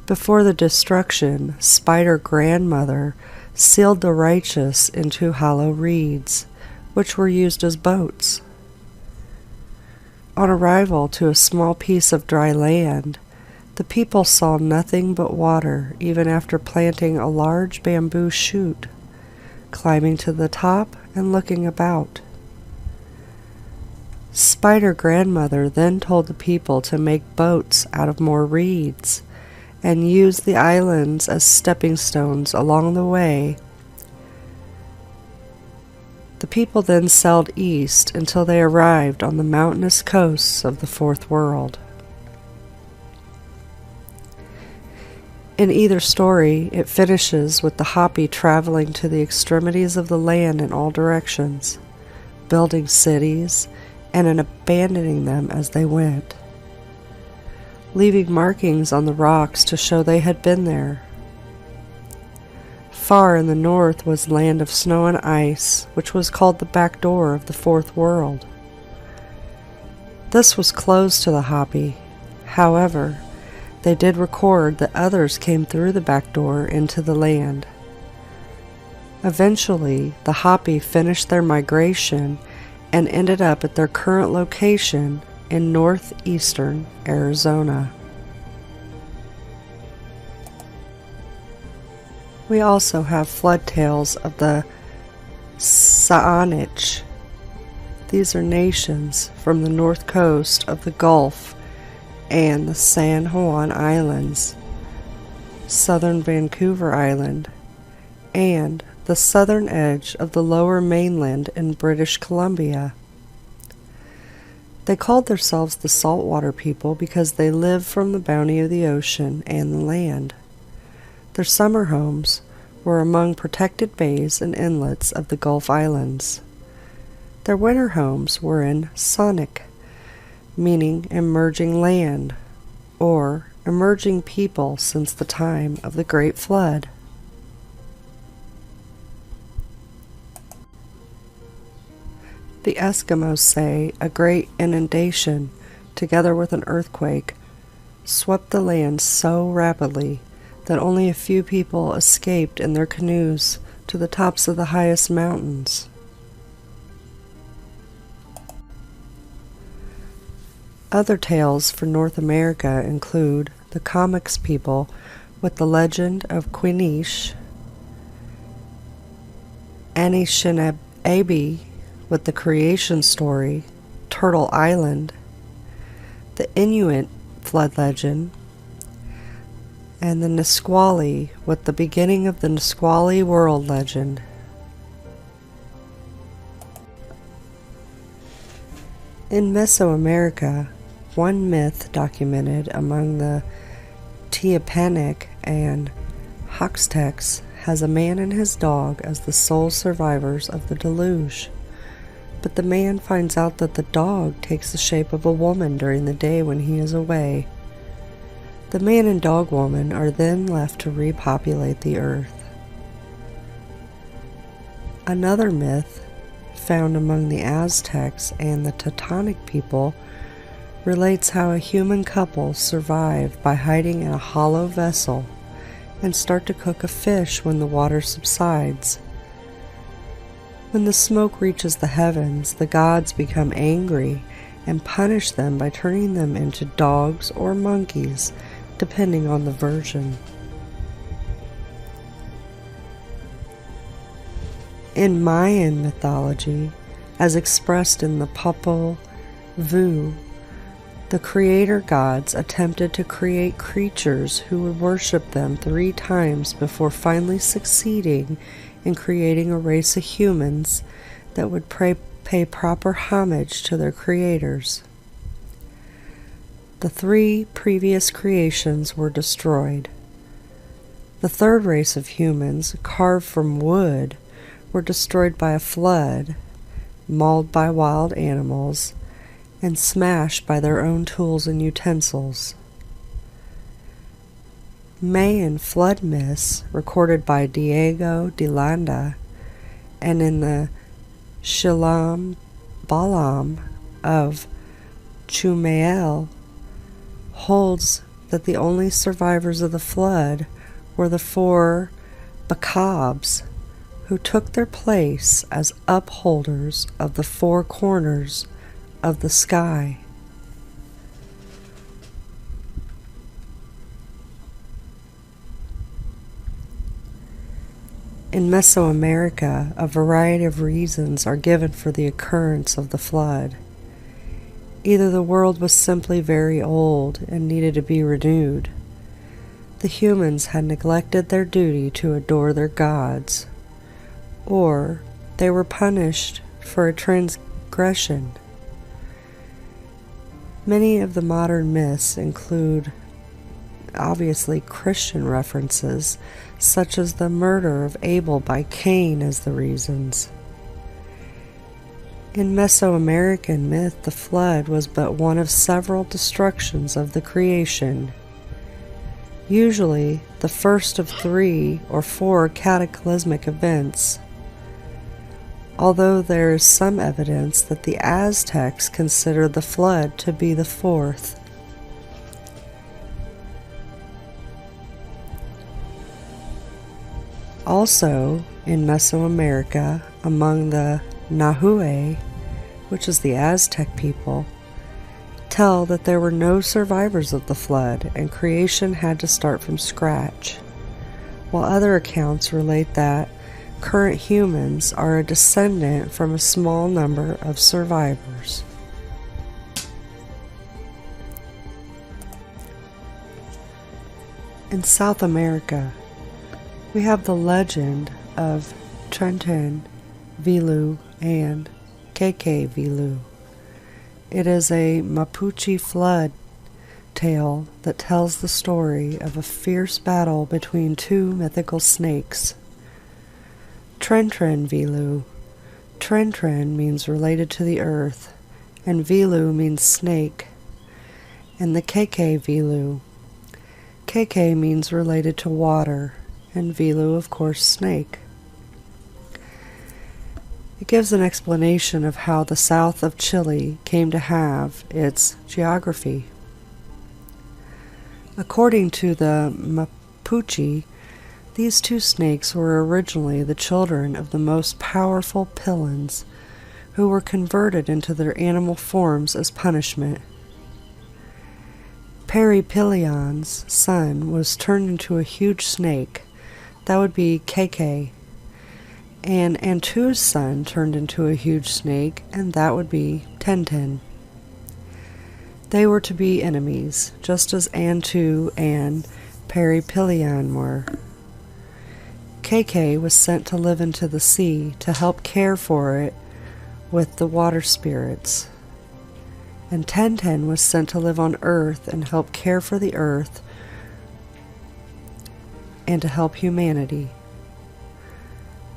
Before the destruction, Spider Grandmother sealed the righteous into hollow reeds, which were used as boats. On arrival to a small piece of dry land, the people saw nothing but water even after planting a large bamboo shoot, climbing to the top and looking about. Spider Grandmother then told the people to make boats out of more reeds and use the islands as stepping stones along the way. The people then sailed east until they arrived on the mountainous coasts of the fourth world. In either story, it finishes with the Hopi traveling to the extremities of the land in all directions, building cities and abandoning them as they went, leaving markings on the rocks to show they had been there. Far in the north was land of snow and ice, which was called the back door of the fourth world. This was closed to the Hopi. However, they did record that others came through the back door into the land. Eventually, the Hopi finished their migration and ended up at their current location in northeastern Arizona. We also have flood tales of the Saanich. These are nations from the north coast of the Gulf and the San Juan Islands, southern Vancouver Island, and the southern edge of the lower mainland in British Columbia. They called themselves the saltwater people because they lived from the bounty of the ocean and the land. Their summer homes were among protected bays and inlets of the Gulf Islands. Their winter homes were in Sonic, meaning emerging land, or emerging people since the time of the Great Flood. The Eskimos say a great inundation, together with an earthquake, swept the land so rapidly that only a few people escaped in their canoes to the tops of the highest mountains. Other tales for North America include the comics people with the legend of Quinish, Anishinaabe with the creation story, Turtle Island, the Inuit flood legend, and the Nisqually with the beginning of the Nisqually world legend. In Mesoamerica, one myth documented among the Teapanic and Hoxtecs has a man and his dog as the sole survivors of the deluge. But the man finds out that the dog takes the shape of a woman during the day when he is away. The man and dog woman are then left to repopulate the earth. Another myth, found among the Aztecs and the Teutonic people, relates how a human couple survive by hiding in a hollow vessel and start to cook a fish when the water subsides. When the smoke reaches the heavens, the gods become angry and punish them by turning them into dogs or monkeys, depending on the version. In Mayan mythology, as expressed in the Popol Vuh, the creator gods attempted to create creatures who would worship them 3 times before finally succeeding in creating a race of humans that would pay proper homage to their creators. The 3 previous creations were destroyed. The 3rd race of humans, carved from wood, were destroyed by a flood, mauled by wild animals, and smashed by their own tools and utensils. Mayan flood myths, recorded by Diego de Landa, and in the Shilam Balam of Chumael, holds that the only survivors of the flood were the 4 Bacabs, who took their place as upholders of the 4 corners of the sky. In Mesoamerica, a variety of reasons are given for the occurrence of the flood. Either the world was simply very old and needed to be renewed. The humans had neglected their duty to adore their gods, or they were punished for a transgression. Many of the modern myths include, obviously, Christian references, such as the murder of Abel by Cain as the reasons. In Mesoamerican myth, the flood was but one of several destructions of the creation, usually the first of 3 or 4 cataclysmic events, although there is some evidence that the Aztecs considered the flood to be the 4th. Also, in Mesoamerica, among the Nahue, which is the Aztec people, tell that there were no survivors of the flood and creation had to start from scratch, while other accounts relate that current humans are a descendant from a small number of survivors. In South America, we have the legend of Tren Vilu and Keke Vilu. It is a Mapuche flood tale that tells the story of a fierce battle between 2 mythical snakes. Tren Vilu. Tren means related to the earth, and Vilu means snake. And the Keke Vilu. Keke means related to water, and Vilu, of course, snake. It gives an explanation of how the south of Chile came to have its geography. According to the Mapuche, these two snakes were originally the children of the most powerful Pillans, who were converted into their animal forms as punishment. Peripillion's son was turned into a huge snake, that would be KK, and Antu's son turned into a huge snake, and that would be Tenten. They were to be enemies, just as Antu and Peripillion were. KK was sent to live into the sea to help care for it with the water spirits, and Tenten was sent to live on Earth and help care for the Earth and to help humanity.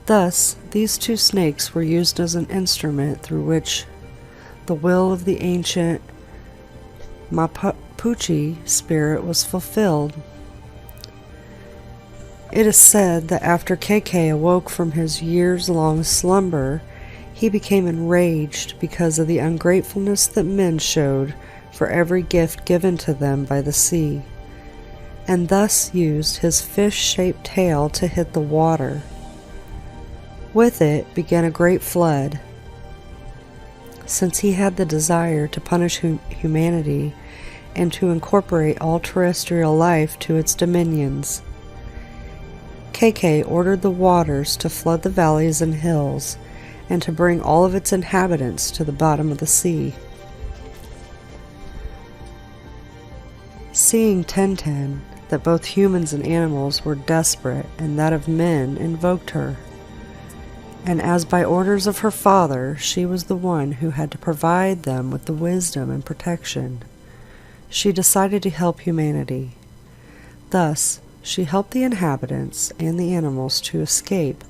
Thus, these two snakes were used as an instrument through which the will of the ancient Mapuche spirit was fulfilled. It is said that after KK awoke from his years-long slumber, he became enraged because of the ungratefulness that men showed for every gift given to them by the sea, and thus used his fish-shaped tail to hit the water. With it began a great flood. Since he had the desire to punish humanity and to incorporate all terrestrial life to its dominions, KK ordered the waters to flood the valleys and hills and to bring all of its inhabitants to the bottom of the sea. Seeing Tenten that both humans and animals were desperate and that of men invoked her, and as by orders of her father she was the one who had to provide them with the wisdom and protection, she decided to help humanity. Thus, she helped the inhabitants and the animals to escape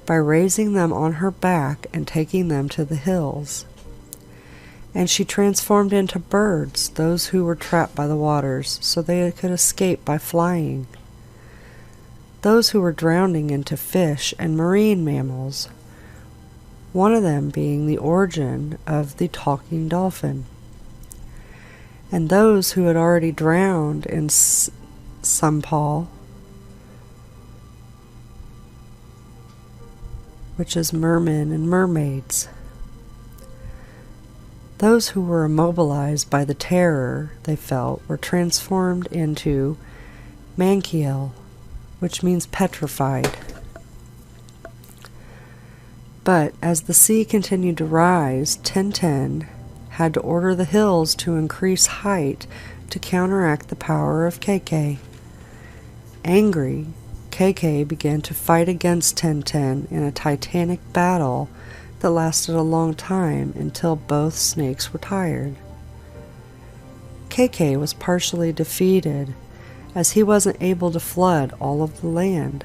by raising them on her back and taking them to the hills. And she transformed into birds those who were trapped by the waters, so they could escape by flying. Those who were drowning into fish and marine mammals, one of them being the origin of the talking dolphin. And those who had already drowned in Sampal, which is mermen and mermaids. Those who were immobilized by the terror they felt were transformed into Mankiel, which means petrified. But as the sea continued to rise, Tenten had to order the hills to increase height to counteract the power of KK. Angry, KK began to fight against Tenten in a titanic battle that lasted a long time until both snakes were tired. KK was partially defeated as he wasn't able to flood all of the land.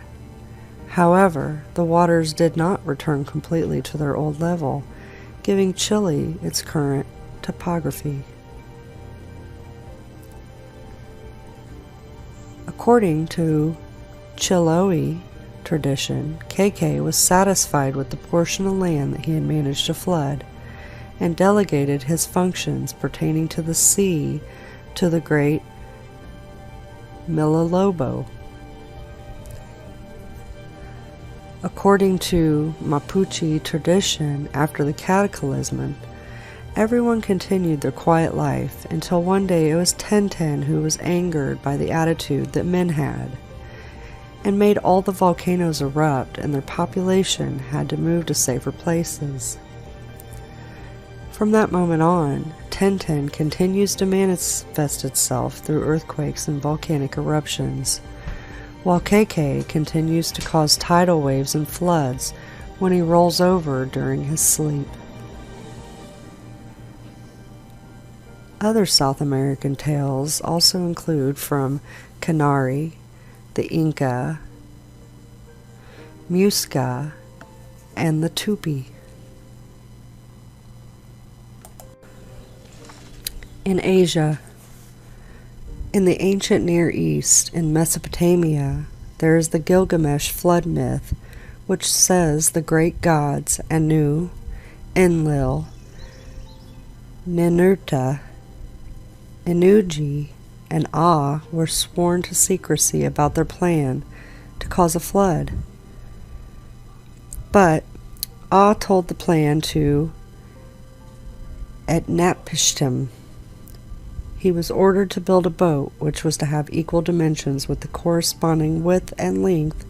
However, the waters did not return completely to their old level, giving Chile its current topography. According to Chiloe tradition, KK was satisfied with the portion of land that he had managed to flood, and delegated his functions pertaining to the sea to the great Milalobo. According to Mapuche tradition, after the cataclysm, everyone continued their quiet life until one day it was Tenten who was angered by the attitude that men had, and made all the volcanoes erupt, and their population had to move to safer places. From that moment on, Tenten continues to manifest itself through earthquakes and volcanic eruptions, while KK continues to cause tidal waves and floods when he rolls over during his sleep. Other South American tales also include from Canary, the Inca, Muisca, and the Tupi. In Asia, in the ancient Near East, in Mesopotamia, there is the Gilgamesh flood myth, which says the great gods Anu, Enlil, Ninurta, Inuji, and Ah were sworn to secrecy about their plan to cause a flood. But Ah told the plan to Etnapishtim. He was ordered to build a boat which was to have equal dimensions with the corresponding width and length,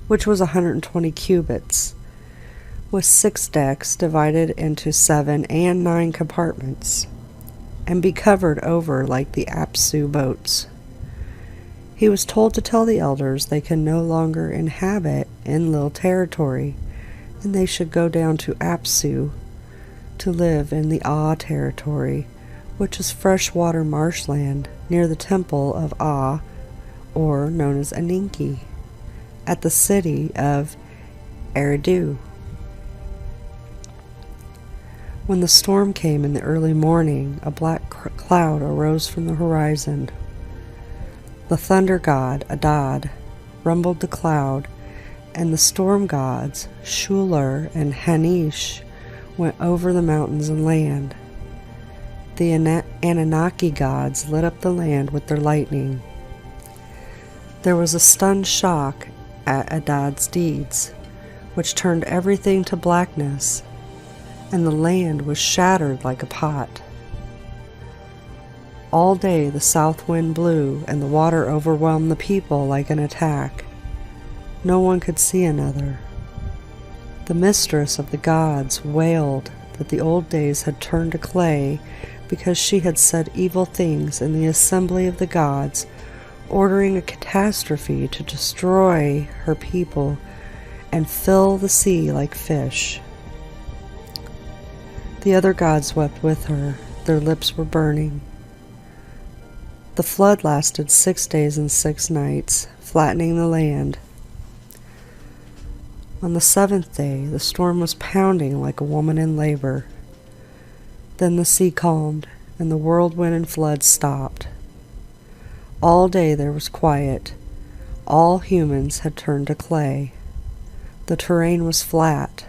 which was 120 cubits, with 6 decks divided into 7 and 9 compartments, and be covered over like the Apsu boats. He was told to tell the elders they can no longer inhabit Enlil territory, and they should go down to Apsu to live in the Ah territory, which is freshwater marshland near the temple of Ah, or known as Aninki, at the city of Eridu. When the storm came in the early morning, a black cloud arose from the horizon. The thunder god, Adad, rumbled the cloud, and the storm gods, Shular and Hanish, went over the mountains and land. The Anunnaki gods lit up the land with their lightning. There was a stunned shock at Adad's deeds, which turned everything to blackness, and the land was shattered like a pot. All day the south wind blew, and the water overwhelmed the people like an attack. No one could see another. The mistress of the gods wailed that the old days had turned to clay because she had said evil things in the assembly of the gods, ordering a catastrophe to destroy her people and fill the sea like fish. The other gods wept with her. Their lips were burning. The flood lasted 6 days and 6 nights, flattening the land. On the 7th day, the storm was pounding like a woman in labor. Then the sea calmed, and the whirlwind and flood stopped. All day there was quiet. All humans had turned to clay. The terrain was flat.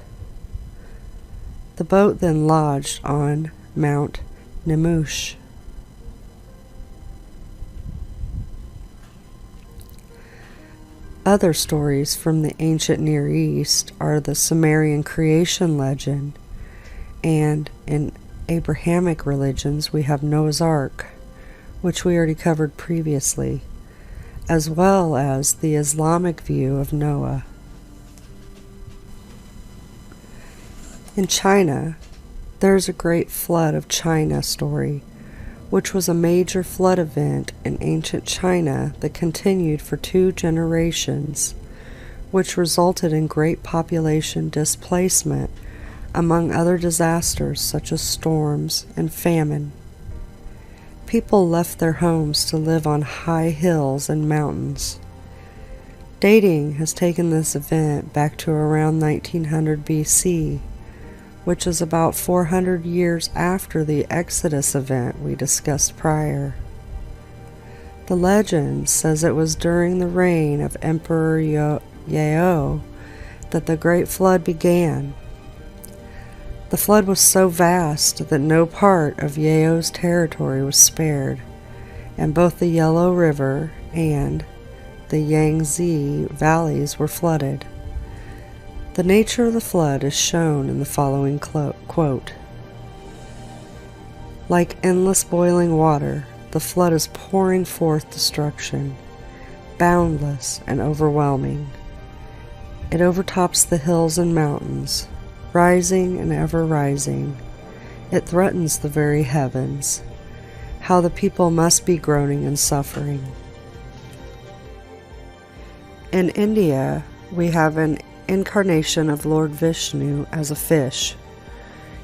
The boat then lodged on Mount Nemush. Other stories from the ancient Near East are the Sumerian creation legend, and in Abrahamic religions we have Noah's Ark, which we already covered previously, as well as the Islamic view of Noah. In China, there is a great flood of China story, which was a major flood event in ancient China that continued for 2 generations, which resulted in great population displacement, among other disasters such as storms and famine. People left their homes to live on high hills and mountains. Dating has taken this event back to around 1900 BC, which is about 400 years after the Exodus event we discussed prior. The legend says it was during the reign of Emperor Yao that the Great Flood began. The flood was so vast that no part of Yao's territory was spared, and both the Yellow River and the Yangtze valleys were flooded. The nature of the flood is shown in the following quote. Like endless boiling water, the flood is pouring forth destruction, boundless and overwhelming. It overtops the hills and mountains, rising and ever rising. It threatens the very heavens. How the people must be groaning and suffering. In India, we have an incarnation of Lord Vishnu as a fish.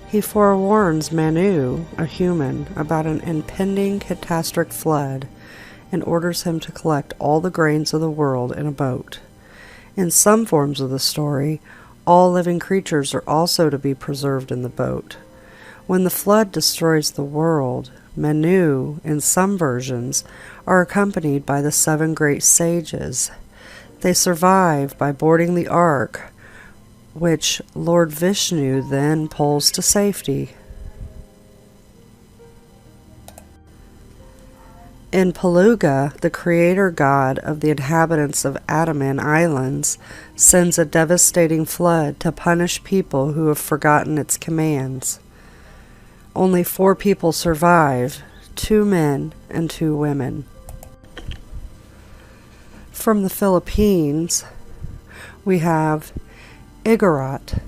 He forewarns Manu, a human, about an impending catastrophic flood and orders him to collect all the grains of the world in a boat. In some forms of the story, all living creatures are also to be preserved in the boat. When the flood destroys the world, Manu, in some versions, are accompanied by the 7 great sages. They survive by boarding the ark, which Lord Vishnu then pulls to safety. In Paluga, the creator god of the inhabitants of Andaman Islands sends a devastating flood to punish people who have forgotten its commands. Only 4 people survive, 2 men and 2 women. From the Philippines, we have Igorot.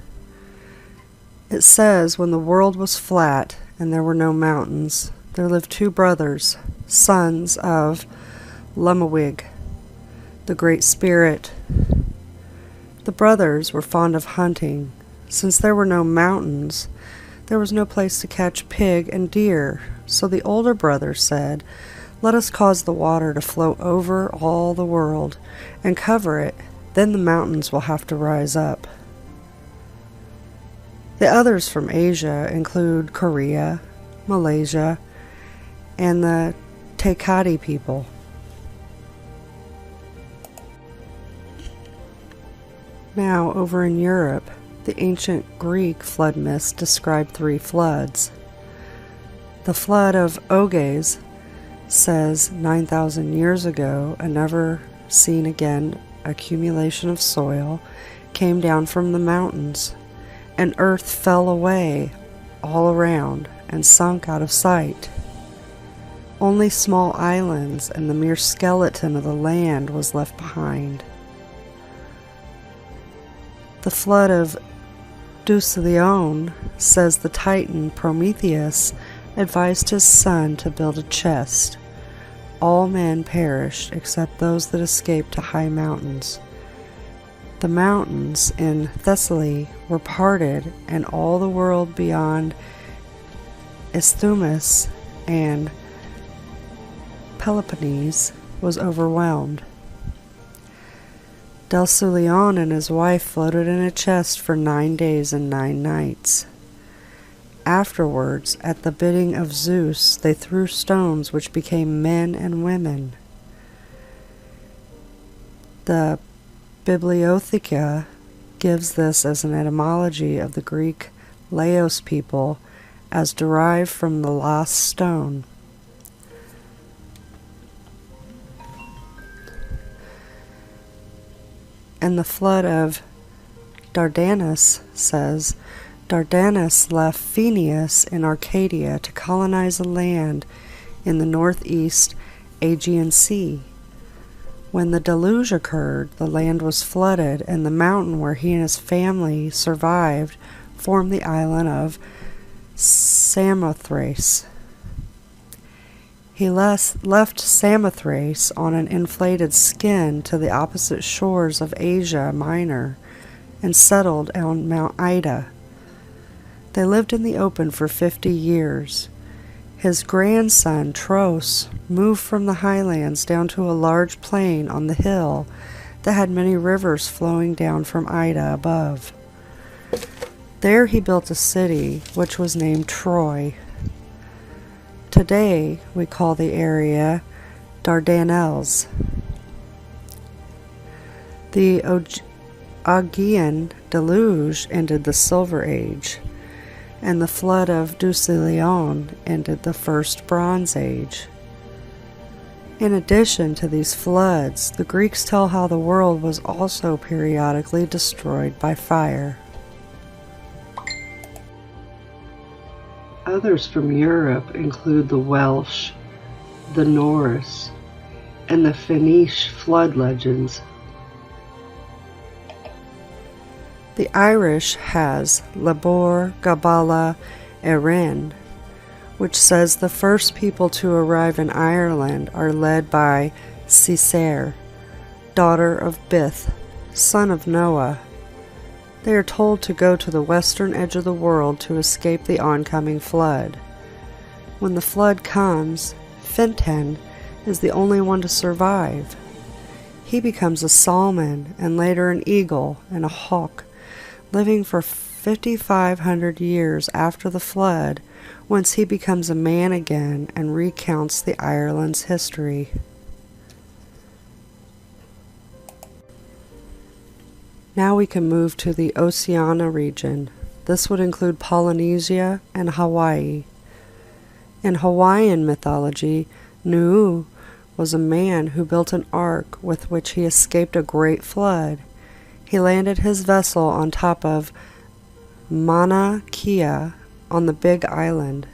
It says, when the world was flat and there were no mountains, there lived 2 brothers, sons of Lumawig, the Great Spirit. The brothers were fond of hunting. Since there were no mountains, there was no place to catch pig and deer, so the older brother said, "Let us cause the water to flow over all the world and cover it, then the mountains will have to rise up." The others from Asia include Korea, Malaysia, and the Decoded people. Now, over in Europe, the ancient Greek flood myths describe 3 floods. The flood of Oges says 9,000 years ago, a never seen again accumulation of soil came down from the mountains, and earth fell away all around and sunk out of sight. Only small islands and the mere skeleton of the land was left behind. The flood of Deucalion says the Titan Prometheus advised his son to build a chest. All men perished except those that escaped to high mountains. The mountains in Thessaly were parted, and all the world beyond Isthmus and Peloponnese was overwhelmed. Deucalion and his wife floated in a chest for 9 days and 9 nights. Afterwards, at the bidding of Zeus, they threw stones which became men and women. The Bibliotheca gives this as an etymology of the Greek Laos people as derived from the lost stone. And the flood of Dardanus says, Dardanus left Phineus in Arcadia to colonize a land in the northeast Aegean Sea. When the deluge occurred, the land was flooded, and the mountain where he and his family survived formed the island of Samothrace. He left Samothrace on an inflated skin to the opposite shores of Asia Minor and settled on Mount Ida. They lived in the open for 50 years. His grandson, Tros, moved from the highlands down to a large plain on the hill that had many rivers flowing down from Ida above. There he built a city which was named Troy. Today we call the area Dardanelles. The Augean deluge ended the Silver Age, and the flood of Deucalion ended the First Bronze Age. In addition to these floods, the Greeks tell how the world was also periodically destroyed by fire. Others from Europe include the Welsh, the Norse, and the Finnish flood legends. The Irish has Labor Gabala Erin, which says the first people to arrive in Ireland are led by Cessair, daughter of Bith, son of Noah. They are told to go to the western edge of the world to escape the oncoming flood. When the flood comes, Fintan is the only one to survive. He becomes a salmon and later an eagle and a hawk, living for 5,500 years after the flood, whence he becomes a man again and recounts the Ireland's history. Now we can move to the Oceania region. This would include Polynesia and Hawaii. In Hawaiian mythology, Nibiru was a man who built an ark with which he escaped a great flood. He landed his vessel on top of Mauna Kea on the Big Island.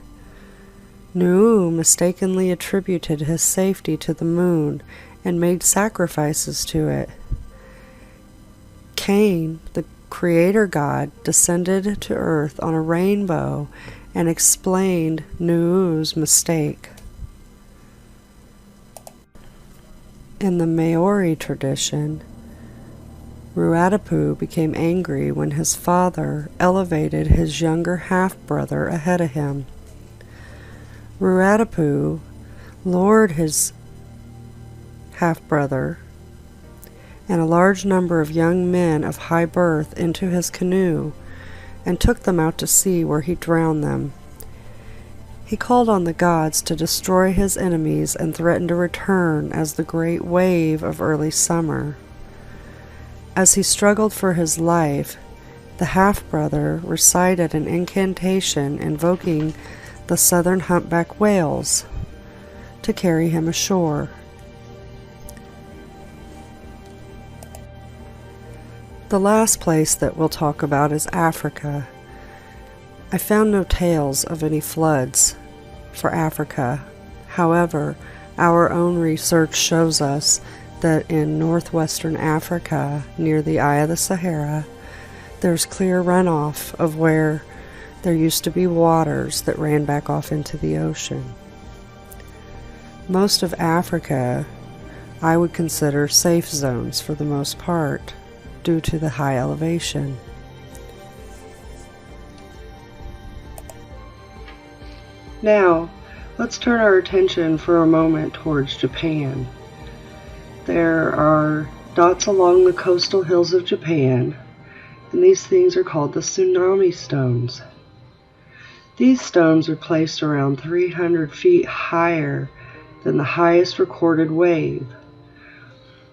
Nibiru mistakenly attributed his safety to the moon and made sacrifices to it. Cain, the creator god, descended to earth on a rainbow and explained Nibiru's mistake. In the Maori tradition, Ruadapu became angry when his father elevated his younger half-brother ahead of him. Ruadapu lured his half-brother and a large number of young men of high birth into his canoe and took them out to sea, where he drowned them. He called on the gods to destroy his enemies and threatened to return as the great wave of early summer. As he struggled for his life, the half-brother recited an incantation invoking the southern humpback whales to carry him ashore. The last place that we'll talk about is Africa. I found no tales of any floods for Africa. However, our own research shows us that in northwestern Africa, near the Eye of the Sahara, there's clear runoff of where there used to be waters that ran back off into the ocean. Most of Africa I would consider safe zones for the most part, due to the high elevation. Now, let's turn our attention for a moment towards Japan. There are dots along the coastal hills of Japan, and these things are called the Tsunami stones. These stones are placed around 300 feet higher than the highest recorded wave.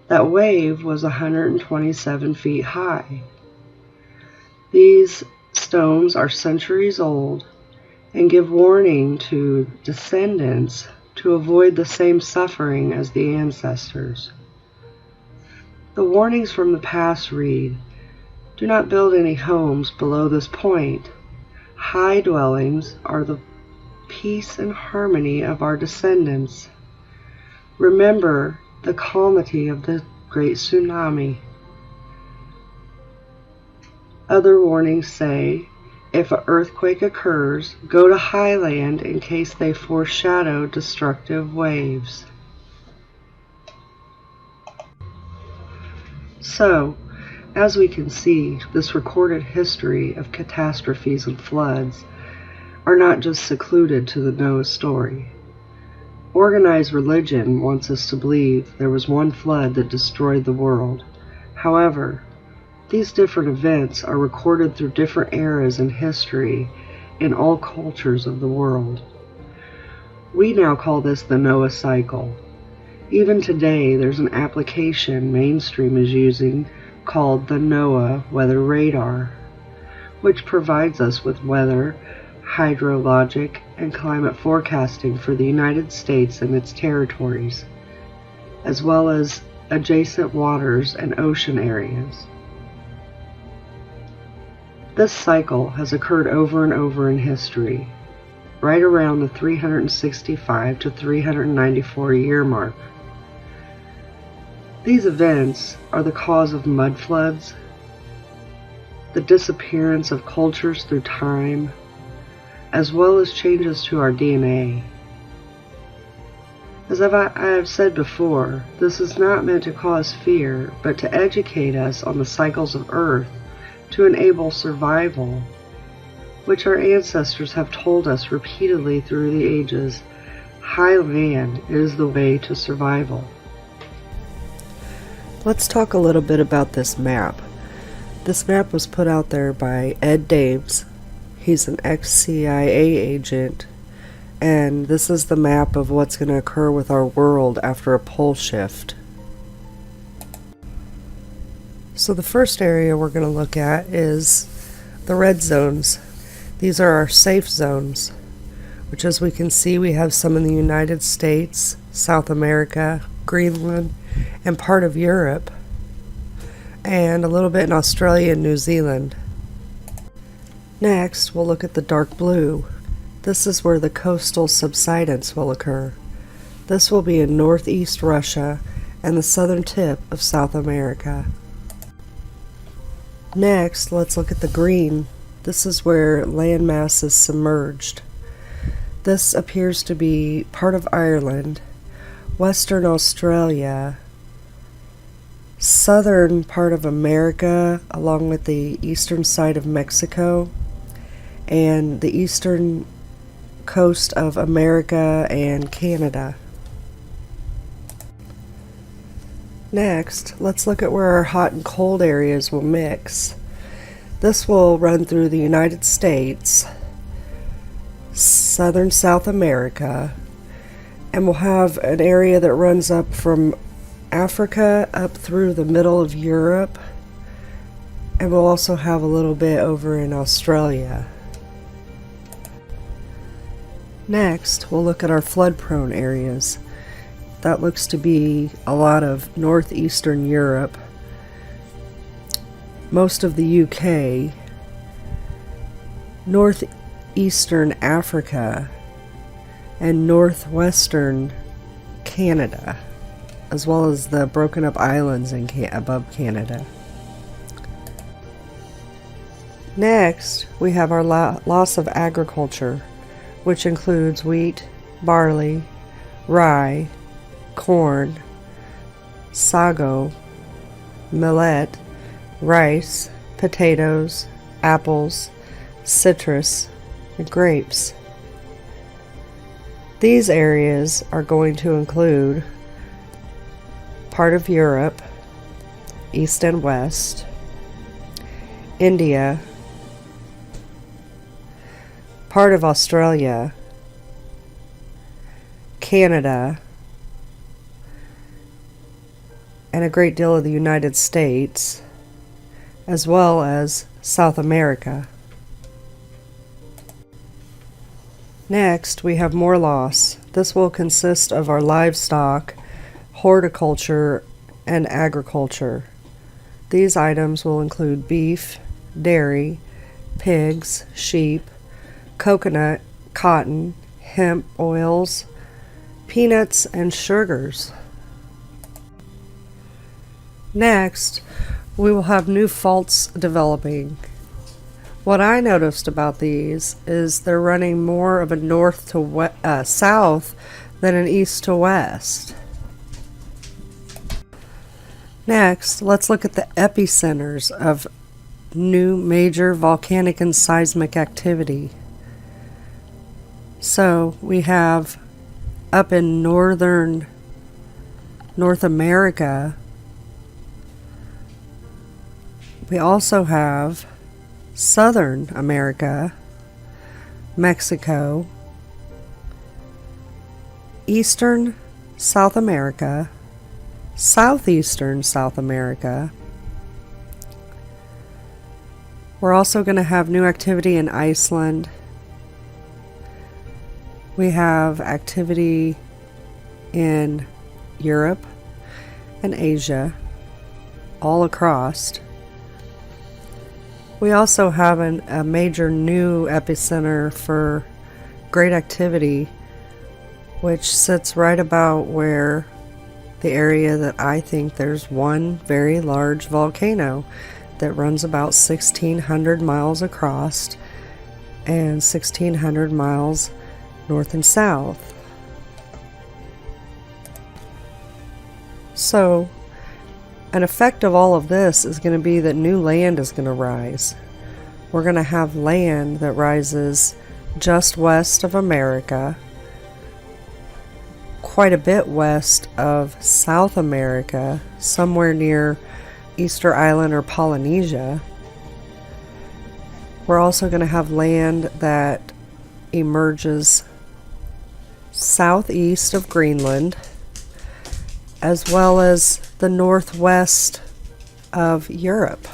That wave was 127 feet high. These stones are centuries old and give warning to descendants to avoid the same suffering as the ancestors. The warnings from the past read, "Do not build any homes below this point. High dwellings are the peace and harmony of our descendants. Remember the calmity of the great tsunami." Other warnings say, if an earthquake occurs, go to high land in case they foreshadow destructive waves. So, as we can see, this recorded history of catastrophes and floods are not just secluded to the Noah story. Organized religion wants us to believe there was one flood that destroyed the world. However, these different events are recorded through different eras in history in all cultures of the world. We now call this the Noah cycle. Even today, there's an application mainstream is using called the NOAA Weather Radar, which provides us with weather, hydrologic, and climate forecasting for the United States and its territories, as well as adjacent waters and ocean areas. This cycle has occurred over and over in history, right around the 365 to 394 year mark. These events are the cause of mud floods, the disappearance of cultures through time, as well as changes to our DNA. As I have said before, this is not meant to cause fear, but to educate us on the cycles of Earth to enable survival, which our ancestors have told us repeatedly through the ages. High land is the way to survival. Let's talk a little bit about this map. This map was put out there by Ed Daves. He's an ex-CIA agent, and this is the map of what's going to occur with our world after a pole shift. So the first area we're going to look at is the red zones. These are our safe zones, which, as we can see, we have some in the United States, South America, Greenland, and part of Europe, and a little bit in Australia and New Zealand. Next, we'll look at the dark blue. This is where the coastal subsidence will occur. This will be in northeast Russia and the southern tip of South America. Next, let's look at the green. This is where landmass is submerged. This appears to be part of Ireland, Western Australia, southern part of America, along with the eastern side of Mexico, and the eastern coast of America and Canada. Next, let's look at where our hot and cold areas will mix. This will run through the United States, southern South America, and we'll have an area that runs up from Africa up through the middle of Europe, and we'll also have a little bit over in Australia. Next, we'll look at our flood-prone areas. That looks to be a lot of northeastern Europe, most of the UK, northeastern Africa, and northwestern Canada, as well as the broken up islands above Canada. Next, we have our loss of agriculture, which includes wheat, barley, rye, corn, sago, millet, rice, potatoes, apples, citrus, and grapes. These areas are going to include part of Europe, east and west, India, part of Australia, Canada, and a great deal of the United States, as well as South America. Next, we have more loss. This will consist of our livestock, horticulture, and agriculture. These items will include beef, dairy, pigs, sheep, coconut, cotton, hemp oils, peanuts, and sugars. Next, we will have new faults developing. What I noticed about these is they're running more of a north to south than an east to west. Next, let's look at the epicenters of new major volcanic and seismic activity. So we have up in northern North America. We also have Southern America, Mexico, Eastern South America, Southeastern South America. We're also going to have new activity in Iceland. We have activity in Europe and Asia, all across. We also have a major new epicenter for great activity, which sits right about where the area that I think there's one very large volcano that runs about 1,600 miles across and 1,600 miles north and south. So, an effect of all of this is going to be that new land is going to rise. We're going to have land that rises just west of America, quite a bit west of South America, somewhere near Easter Island or Polynesia. We're also going to have land that emerges southeast of Greenland, as well as the northwest of Europe.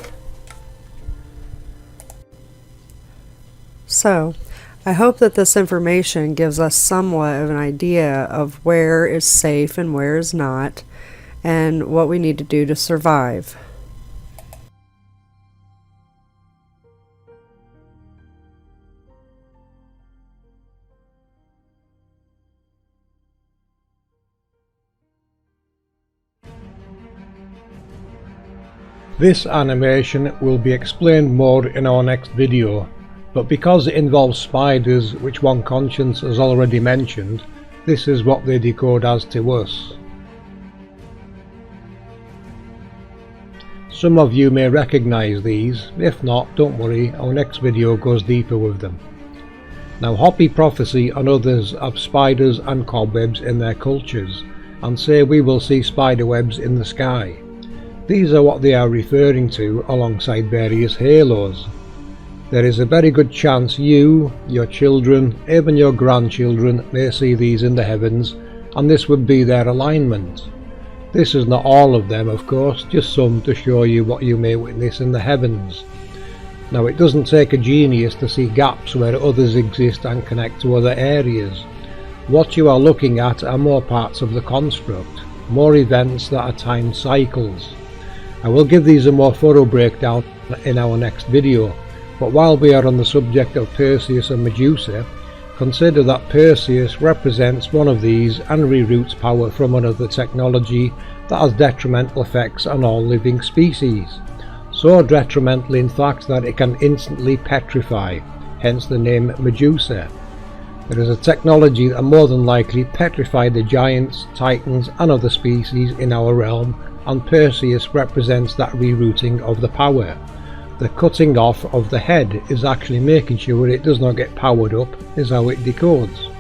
So, I hope that this information gives us somewhat of an idea of where is safe and where is not, and what we need to do to survive.
This animation will be explained more in our next video, but because it involves spiders, which one conscience has already mentioned, this is what they decode as to us. Some of you may recognise these. If not, don't worry, our next video goes deeper with them. Now, Hopi prophecy and others have spiders and cobwebs in their cultures, and say we will see spiderwebs in the sky. These are what they are referring to alongside various halos. There is a very good chance you, your children, even your grandchildren may see these in the heavens, and this would be their alignment. This is not all of them, of course, just some to show you what you may witness in the heavens. Now, it doesn't take a genius to see gaps where others exist and connect to other areas. What you are looking at are more parts of the construct, more events that are timed cycles. I will give these a more thorough breakdown in our next video. But while we are on the subject of Perseus and Medusa, consider that Perseus represents one of these and reroutes power from another technology that has detrimental effects on all living species. So detrimental in fact that it can instantly petrify, hence the name Medusa. There is a technology that more than likely petrified the giants, titans and other species in our realm, and Perseus represents that rerouting of the power. The cutting off of the head is actually making sure it does not get powered up, is how it decodes.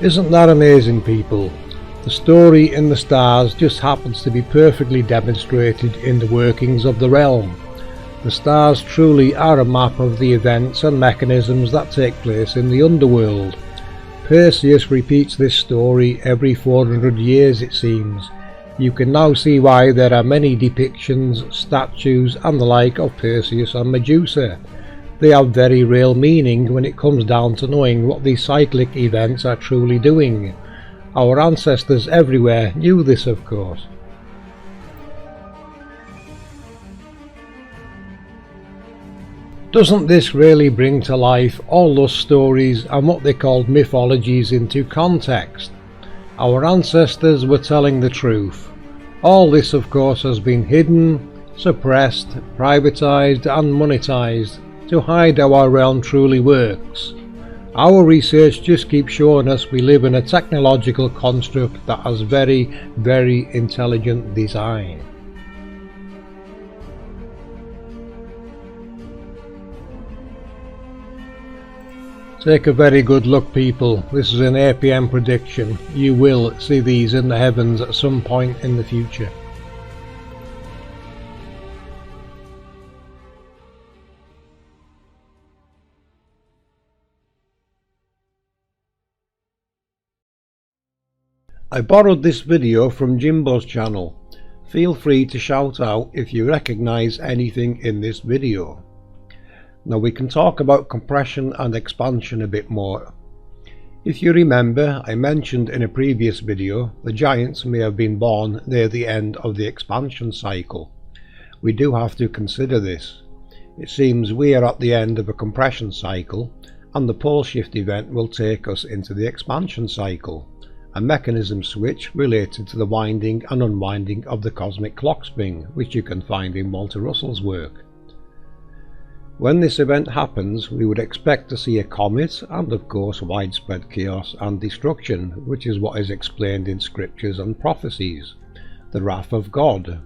Isn't that amazing, people? The story in the stars just happens to be perfectly demonstrated in the workings of the realm. The stars truly are a map of the events and mechanisms that take place in the underworld. Perseus repeats this story every 400 years, it seems. You can now see why there are many depictions, statues and the like of Perseus and Medusa. They have very real meaning when it comes down to knowing what these cyclic events are truly doing. Our ancestors everywhere knew this, of course. Doesn't this really bring to life all those stories and what they called mythologies into context? Our ancestors were telling the truth. All this, of course, has been hidden, suppressed, privatized and monetized to hide how our realm truly works. Our research just keeps showing us we live in a technological construct that has very, very intelligent design. Take a very good look, people. This is an APM prediction. You will see these in the heavens at some point in the future. I borrowed this video from Jimbo's channel. Feel free to shout out if you recognise anything in this video. Now we can talk about compression and expansion a bit more. If you remember, I mentioned in a previous video the giants may have been born near the end of the expansion cycle. We do have to consider this. It seems we are at the end of a compression cycle and the pole shift event will take us into the expansion cycle, a mechanism switch related to the winding and unwinding of the cosmic clock spring, which you can find in Walter Russell's work. When this event happens, we would expect to see a comet and of course widespread chaos and destruction, which is what is explained in scriptures and prophecies, the wrath of God.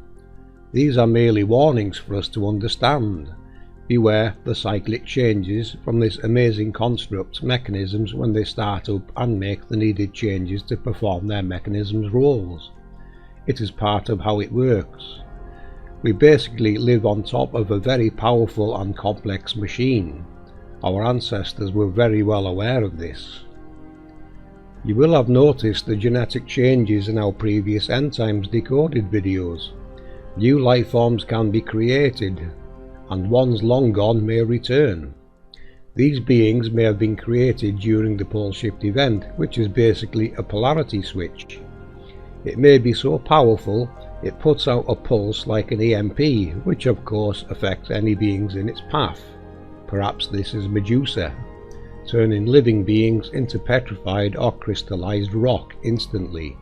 These are merely warnings for us to understand. Beware the cyclic changes from this amazing construct mechanisms when they start up and make the needed changes to perform their mechanisms roles. It is part of how it works. We basically live on top of a very powerful and complex machine. Our ancestors were very well aware of this. You will have noticed the genetic changes in our previous End Times Decoded videos. New life forms can be created, and ones long gone may return. These beings may have been created during the pole shift event, which is basically a polarity switch. It may be so powerful it puts out a pulse like an EMP, which of course affects any beings in its path. Perhaps this is Medusa, turning living beings into petrified or crystallized rock instantly.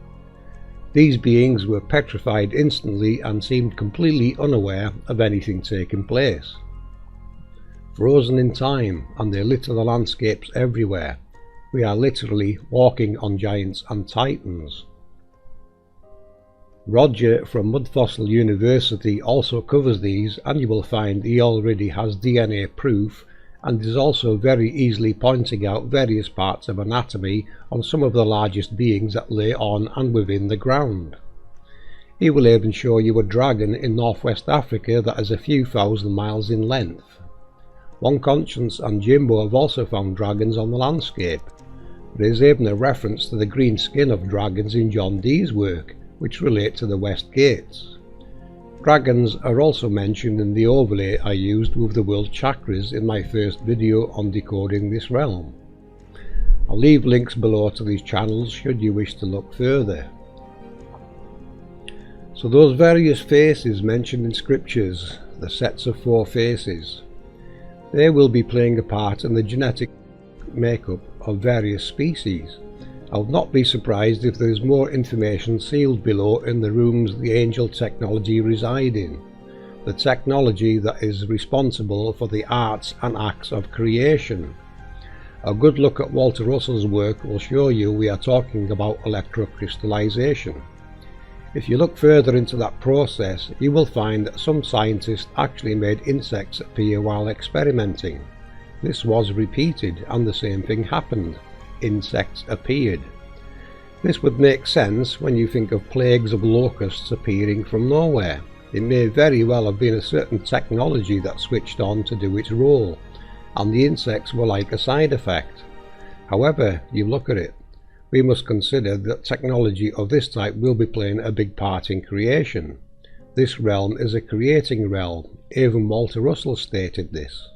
These beings were petrified instantly and seemed completely unaware of anything taking place. Frozen in time, and they litter the landscapes everywhere. We are literally walking on giants and titans. Roger from Mud Fossil University also covers these, and you will find he already has DNA proof and is also very easily pointing out various parts of anatomy on some of the largest beings that lay on and within the ground. He will even show you a dragon in northwest Africa that is a few thousand miles in length. One Conscience and Jimbo have also found dragons on the landscape. There is even a reference to the green skin of dragons in John Dee's work, which relate to the West Gates. Dragons are also mentioned in the overlay I used with the world chakras in my first video on decoding this realm. I'll leave links below to these channels should you wish to look further. So those various faces mentioned in scriptures, the sets of 4 faces, they will be playing a part in the genetic makeup of various species. I would not be surprised if there is more information sealed below in the rooms the angel technology reside in, the technology that is responsible for the arts and acts of creation. A good look at Walter Russell's work will show you we are talking about electrocrystallization. If you look further into that process, you will find that some scientists actually made insects appear while experimenting. This was repeated and the same thing happened. Insects appeared. This would make sense when you think of plagues of locusts appearing from nowhere. It may very well have been a certain technology that switched on to do its role, and the insects were like a side effect. However you look at it, we must consider that technology of this type will be playing a big part in creation. This realm is a creating realm. Even Walter Russell stated this.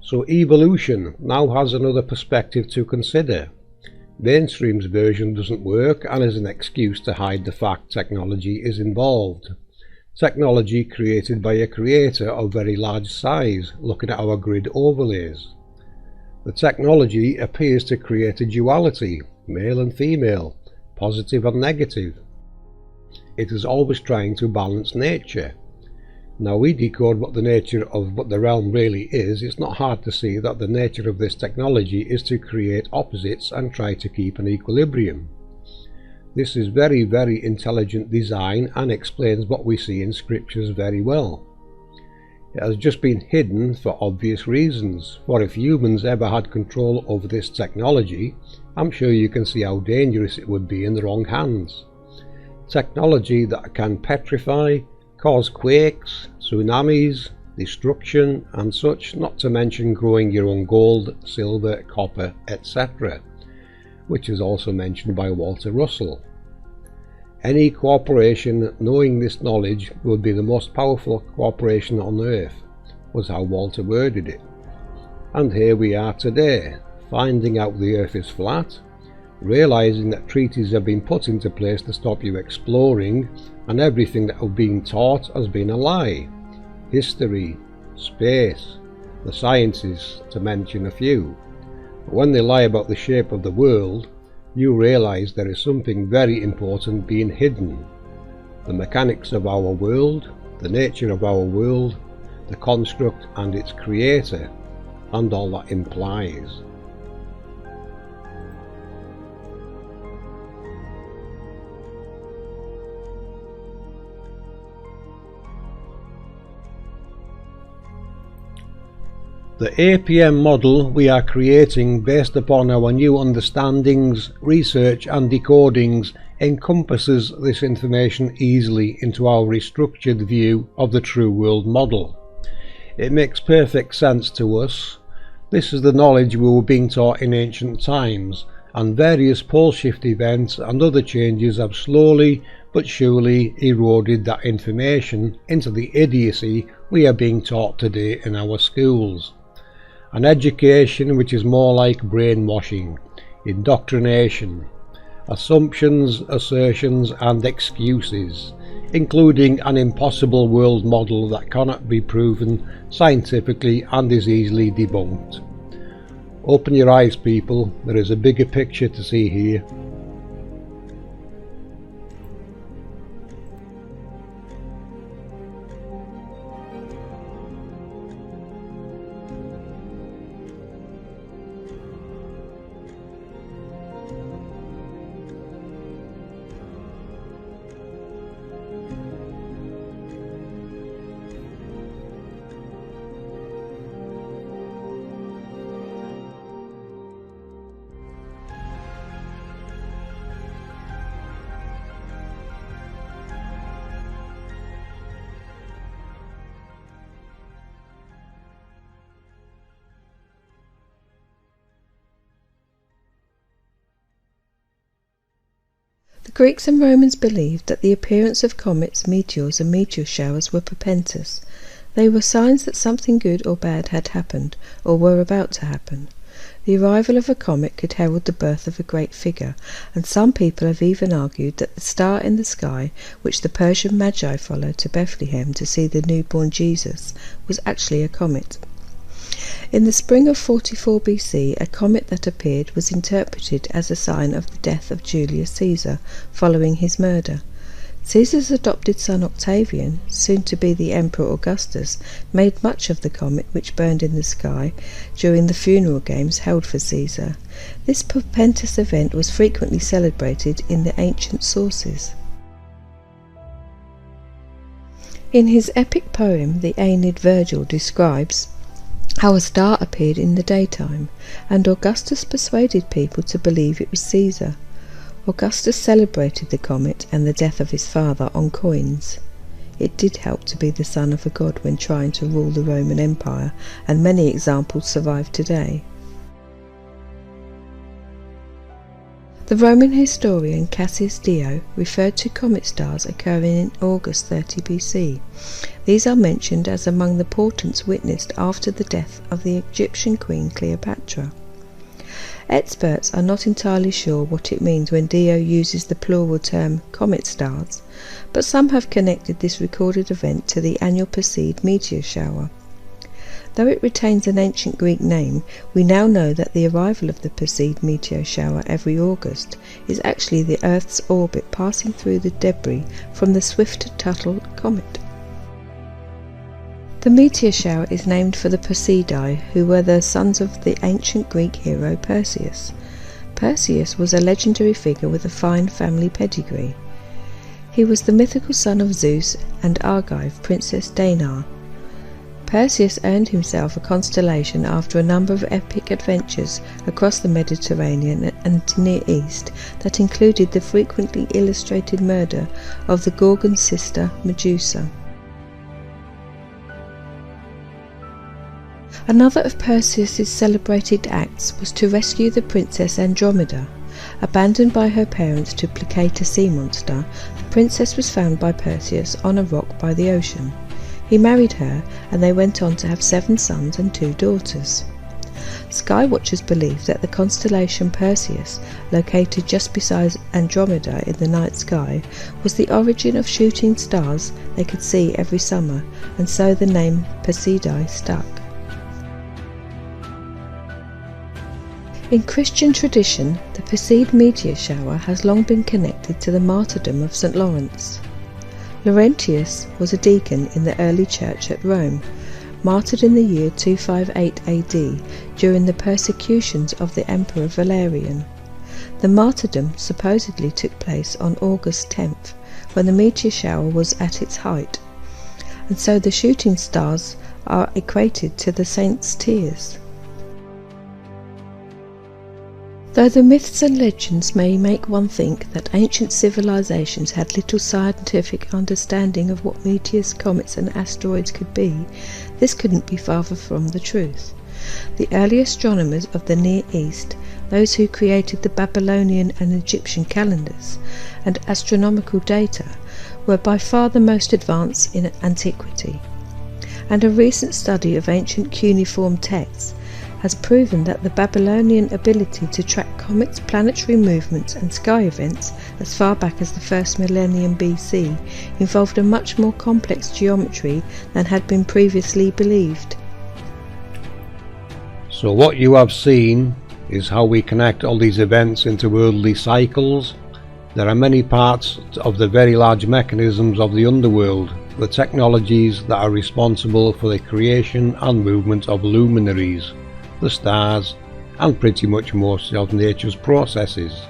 So evolution now has another perspective to consider. Mainstream's version doesn't work and is an excuse to hide the fact technology is involved. Technology created by a creator of very large size, looking at our grid overlays. The technology appears to create a duality, male and female, positive and negative. It is always trying to balance nature. Now we decode what the nature of what the realm really is. It's not hard to see that the nature of this technology is to create opposites and try to keep an equilibrium. This is very, very intelligent design and explains what we see in scriptures very well. It has just been hidden for obvious reasons, for if humans ever had control over this technology, I'm sure you can see how dangerous it would be in the wrong hands. Technology that can petrify, cause quakes, tsunamis, destruction and such, not to mention growing your own gold, silver, copper, etc., which is also mentioned by Walter Russell. Any corporation knowing this knowledge would be the most powerful corporation on earth, was how Walter worded it. And here we are today, finding out the earth is flat, realizing that treaties have been put into place to stop you exploring, and everything that have been taught has been a lie. History, space, the sciences, to mention a few. But when they lie about the shape of the world, you realize there is something very important being hidden. The mechanics of our world, the nature of our world, the construct and its creator, and all that implies. The APM model we are creating based upon our new understandings, research and decodings encompasses this information easily into our restructured view of the true world model. It makes perfect sense to us. This is the knowledge we were being taught in ancient times, and various pole shift events and other changes have slowly but surely eroded that information into the idiocy we are being taught today in our schools. An education which is more like brainwashing, indoctrination, assumptions, assertions and excuses, including an impossible world model that cannot be proven scientifically and is easily debunked. Open your eyes, people, there is a bigger picture to see here.
The Greeks and Romans believed that the appearance of comets, meteors and meteor showers were portentous. They were signs that something good or bad had happened, or were about to happen. The arrival of a comet could herald the birth of a great figure, and some people have even argued that the star in the sky, which the Persian Magi followed to Bethlehem to see the newborn Jesus, was actually a comet. In the spring of 44 BC, a comet that appeared was interpreted as a sign of the death of Julius Caesar following his murder. Caesar's adopted son Octavian, soon to be the Emperor Augustus, made much of the comet which burned in the sky during the funeral games held for Caesar. This portentous event was frequently celebrated in the ancient sources. In his epic poem, the Aeneid, Virgil describes how a star appeared in the daytime, and Augustus persuaded people to believe it was Caesar. Augustus celebrated the comet and the death of his father on coins. It did help to be the son of a god when trying to rule the Roman Empire, and many examples survive today. The Roman historian Cassius Dio referred to comet stars occurring in August 30 BC. These are mentioned as among the portents witnessed after the death of the Egyptian queen Cleopatra. Experts are not entirely sure what it means when Dio uses the plural term comet stars, but some have connected this recorded event to the annual Perseid meteor shower. Though it retains an ancient Greek name, we now know that the arrival of the Perseid meteor shower every August is actually the Earth's orbit passing through the debris from the Swift-Tuttle comet. The meteor shower is named for the Perseidi, who were the sons of the ancient Greek hero Perseus. Perseus was a legendary figure with a fine family pedigree. He was the mythical son of Zeus and Argive princess Dana. Perseus earned himself a constellation after a number of epic adventures across the Mediterranean and Near East that included the frequently illustrated murder of the Gorgon's sister Medusa. Another of Perseus's celebrated acts was to rescue the princess Andromeda. Abandoned by her parents to placate a sea monster, the princess was found by Perseus on a rock by the ocean. He married her, and they went on to have 7 sons and 2 daughters. Skywatchers believe that the constellation Perseus, located just beside Andromeda in the night sky, was the origin of shooting stars they could see every summer, and so the name Perseidi stuck. In Christian tradition, the Perseid meteor shower has long been connected to the martyrdom of St. Lawrence. Laurentius was a deacon in the early church at Rome, martyred in the year 258 AD during the persecutions of the Emperor Valerian. The martyrdom supposedly took place on August 10th, when the meteor shower was at its height, and so the shooting stars are equated to the saint's tears. Though the myths and legends may make one think that ancient civilizations had little scientific understanding of what meteors, comets and asteroids could be, this couldn't be farther from the truth. The early astronomers of the Near East, those who created the Babylonian and Egyptian calendars and astronomical data, were by far the most advanced in antiquity. And a recent study of ancient cuneiform texts has proven that the Babylonian ability to track comets, planetary movements and sky events as far back as the first millennium BC involved a much more complex geometry than had been previously believed.
So what you have seen is how we connect all these events into worldly cycles. There are many parts of the very large mechanisms of the underworld, the technologies that are responsible for the creation and movement of luminaries, the stars, and pretty much most of nature's processes.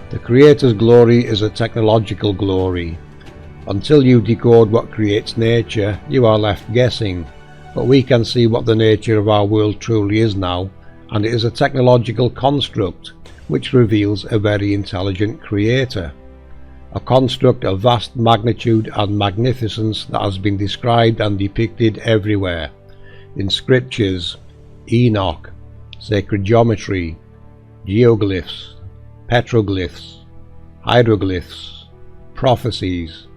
The Creator's glory is a technological glory. Until you decode what creates nature, you are left guessing, but we can see what the nature of our world truly is now, and it is a technological construct which reveals a very intelligent Creator. A construct of vast magnitude and magnificence that has been described and depicted everywhere, in scriptures, Enoch, sacred geometry, geoglyphs, petroglyphs, hieroglyphs, prophecies.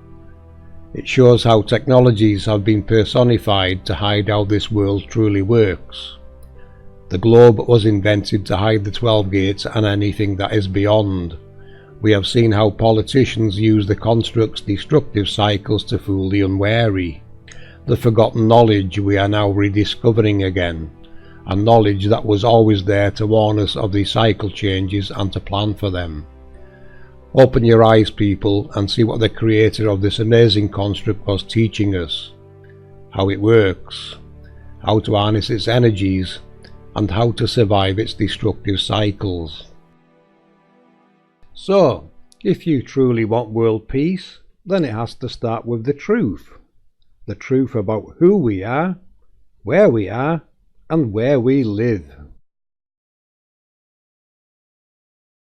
It shows how technologies have been personified to hide how this world truly works. The globe was invented to hide the 12 gates and anything that is beyond. We have seen how politicians use the construct's destructive cycles to fool the unwary. The forgotten knowledge we are now rediscovering again, and knowledge that was always there to warn us of these cycle changes and to plan for them. Open your eyes, people, and see what the creator of this amazing construct was teaching us. How it works, how to harness its energies, and how to survive its destructive cycles. So, if you truly want world peace, then it has to start with the truth. The truth about who we are, where we are, and where we live.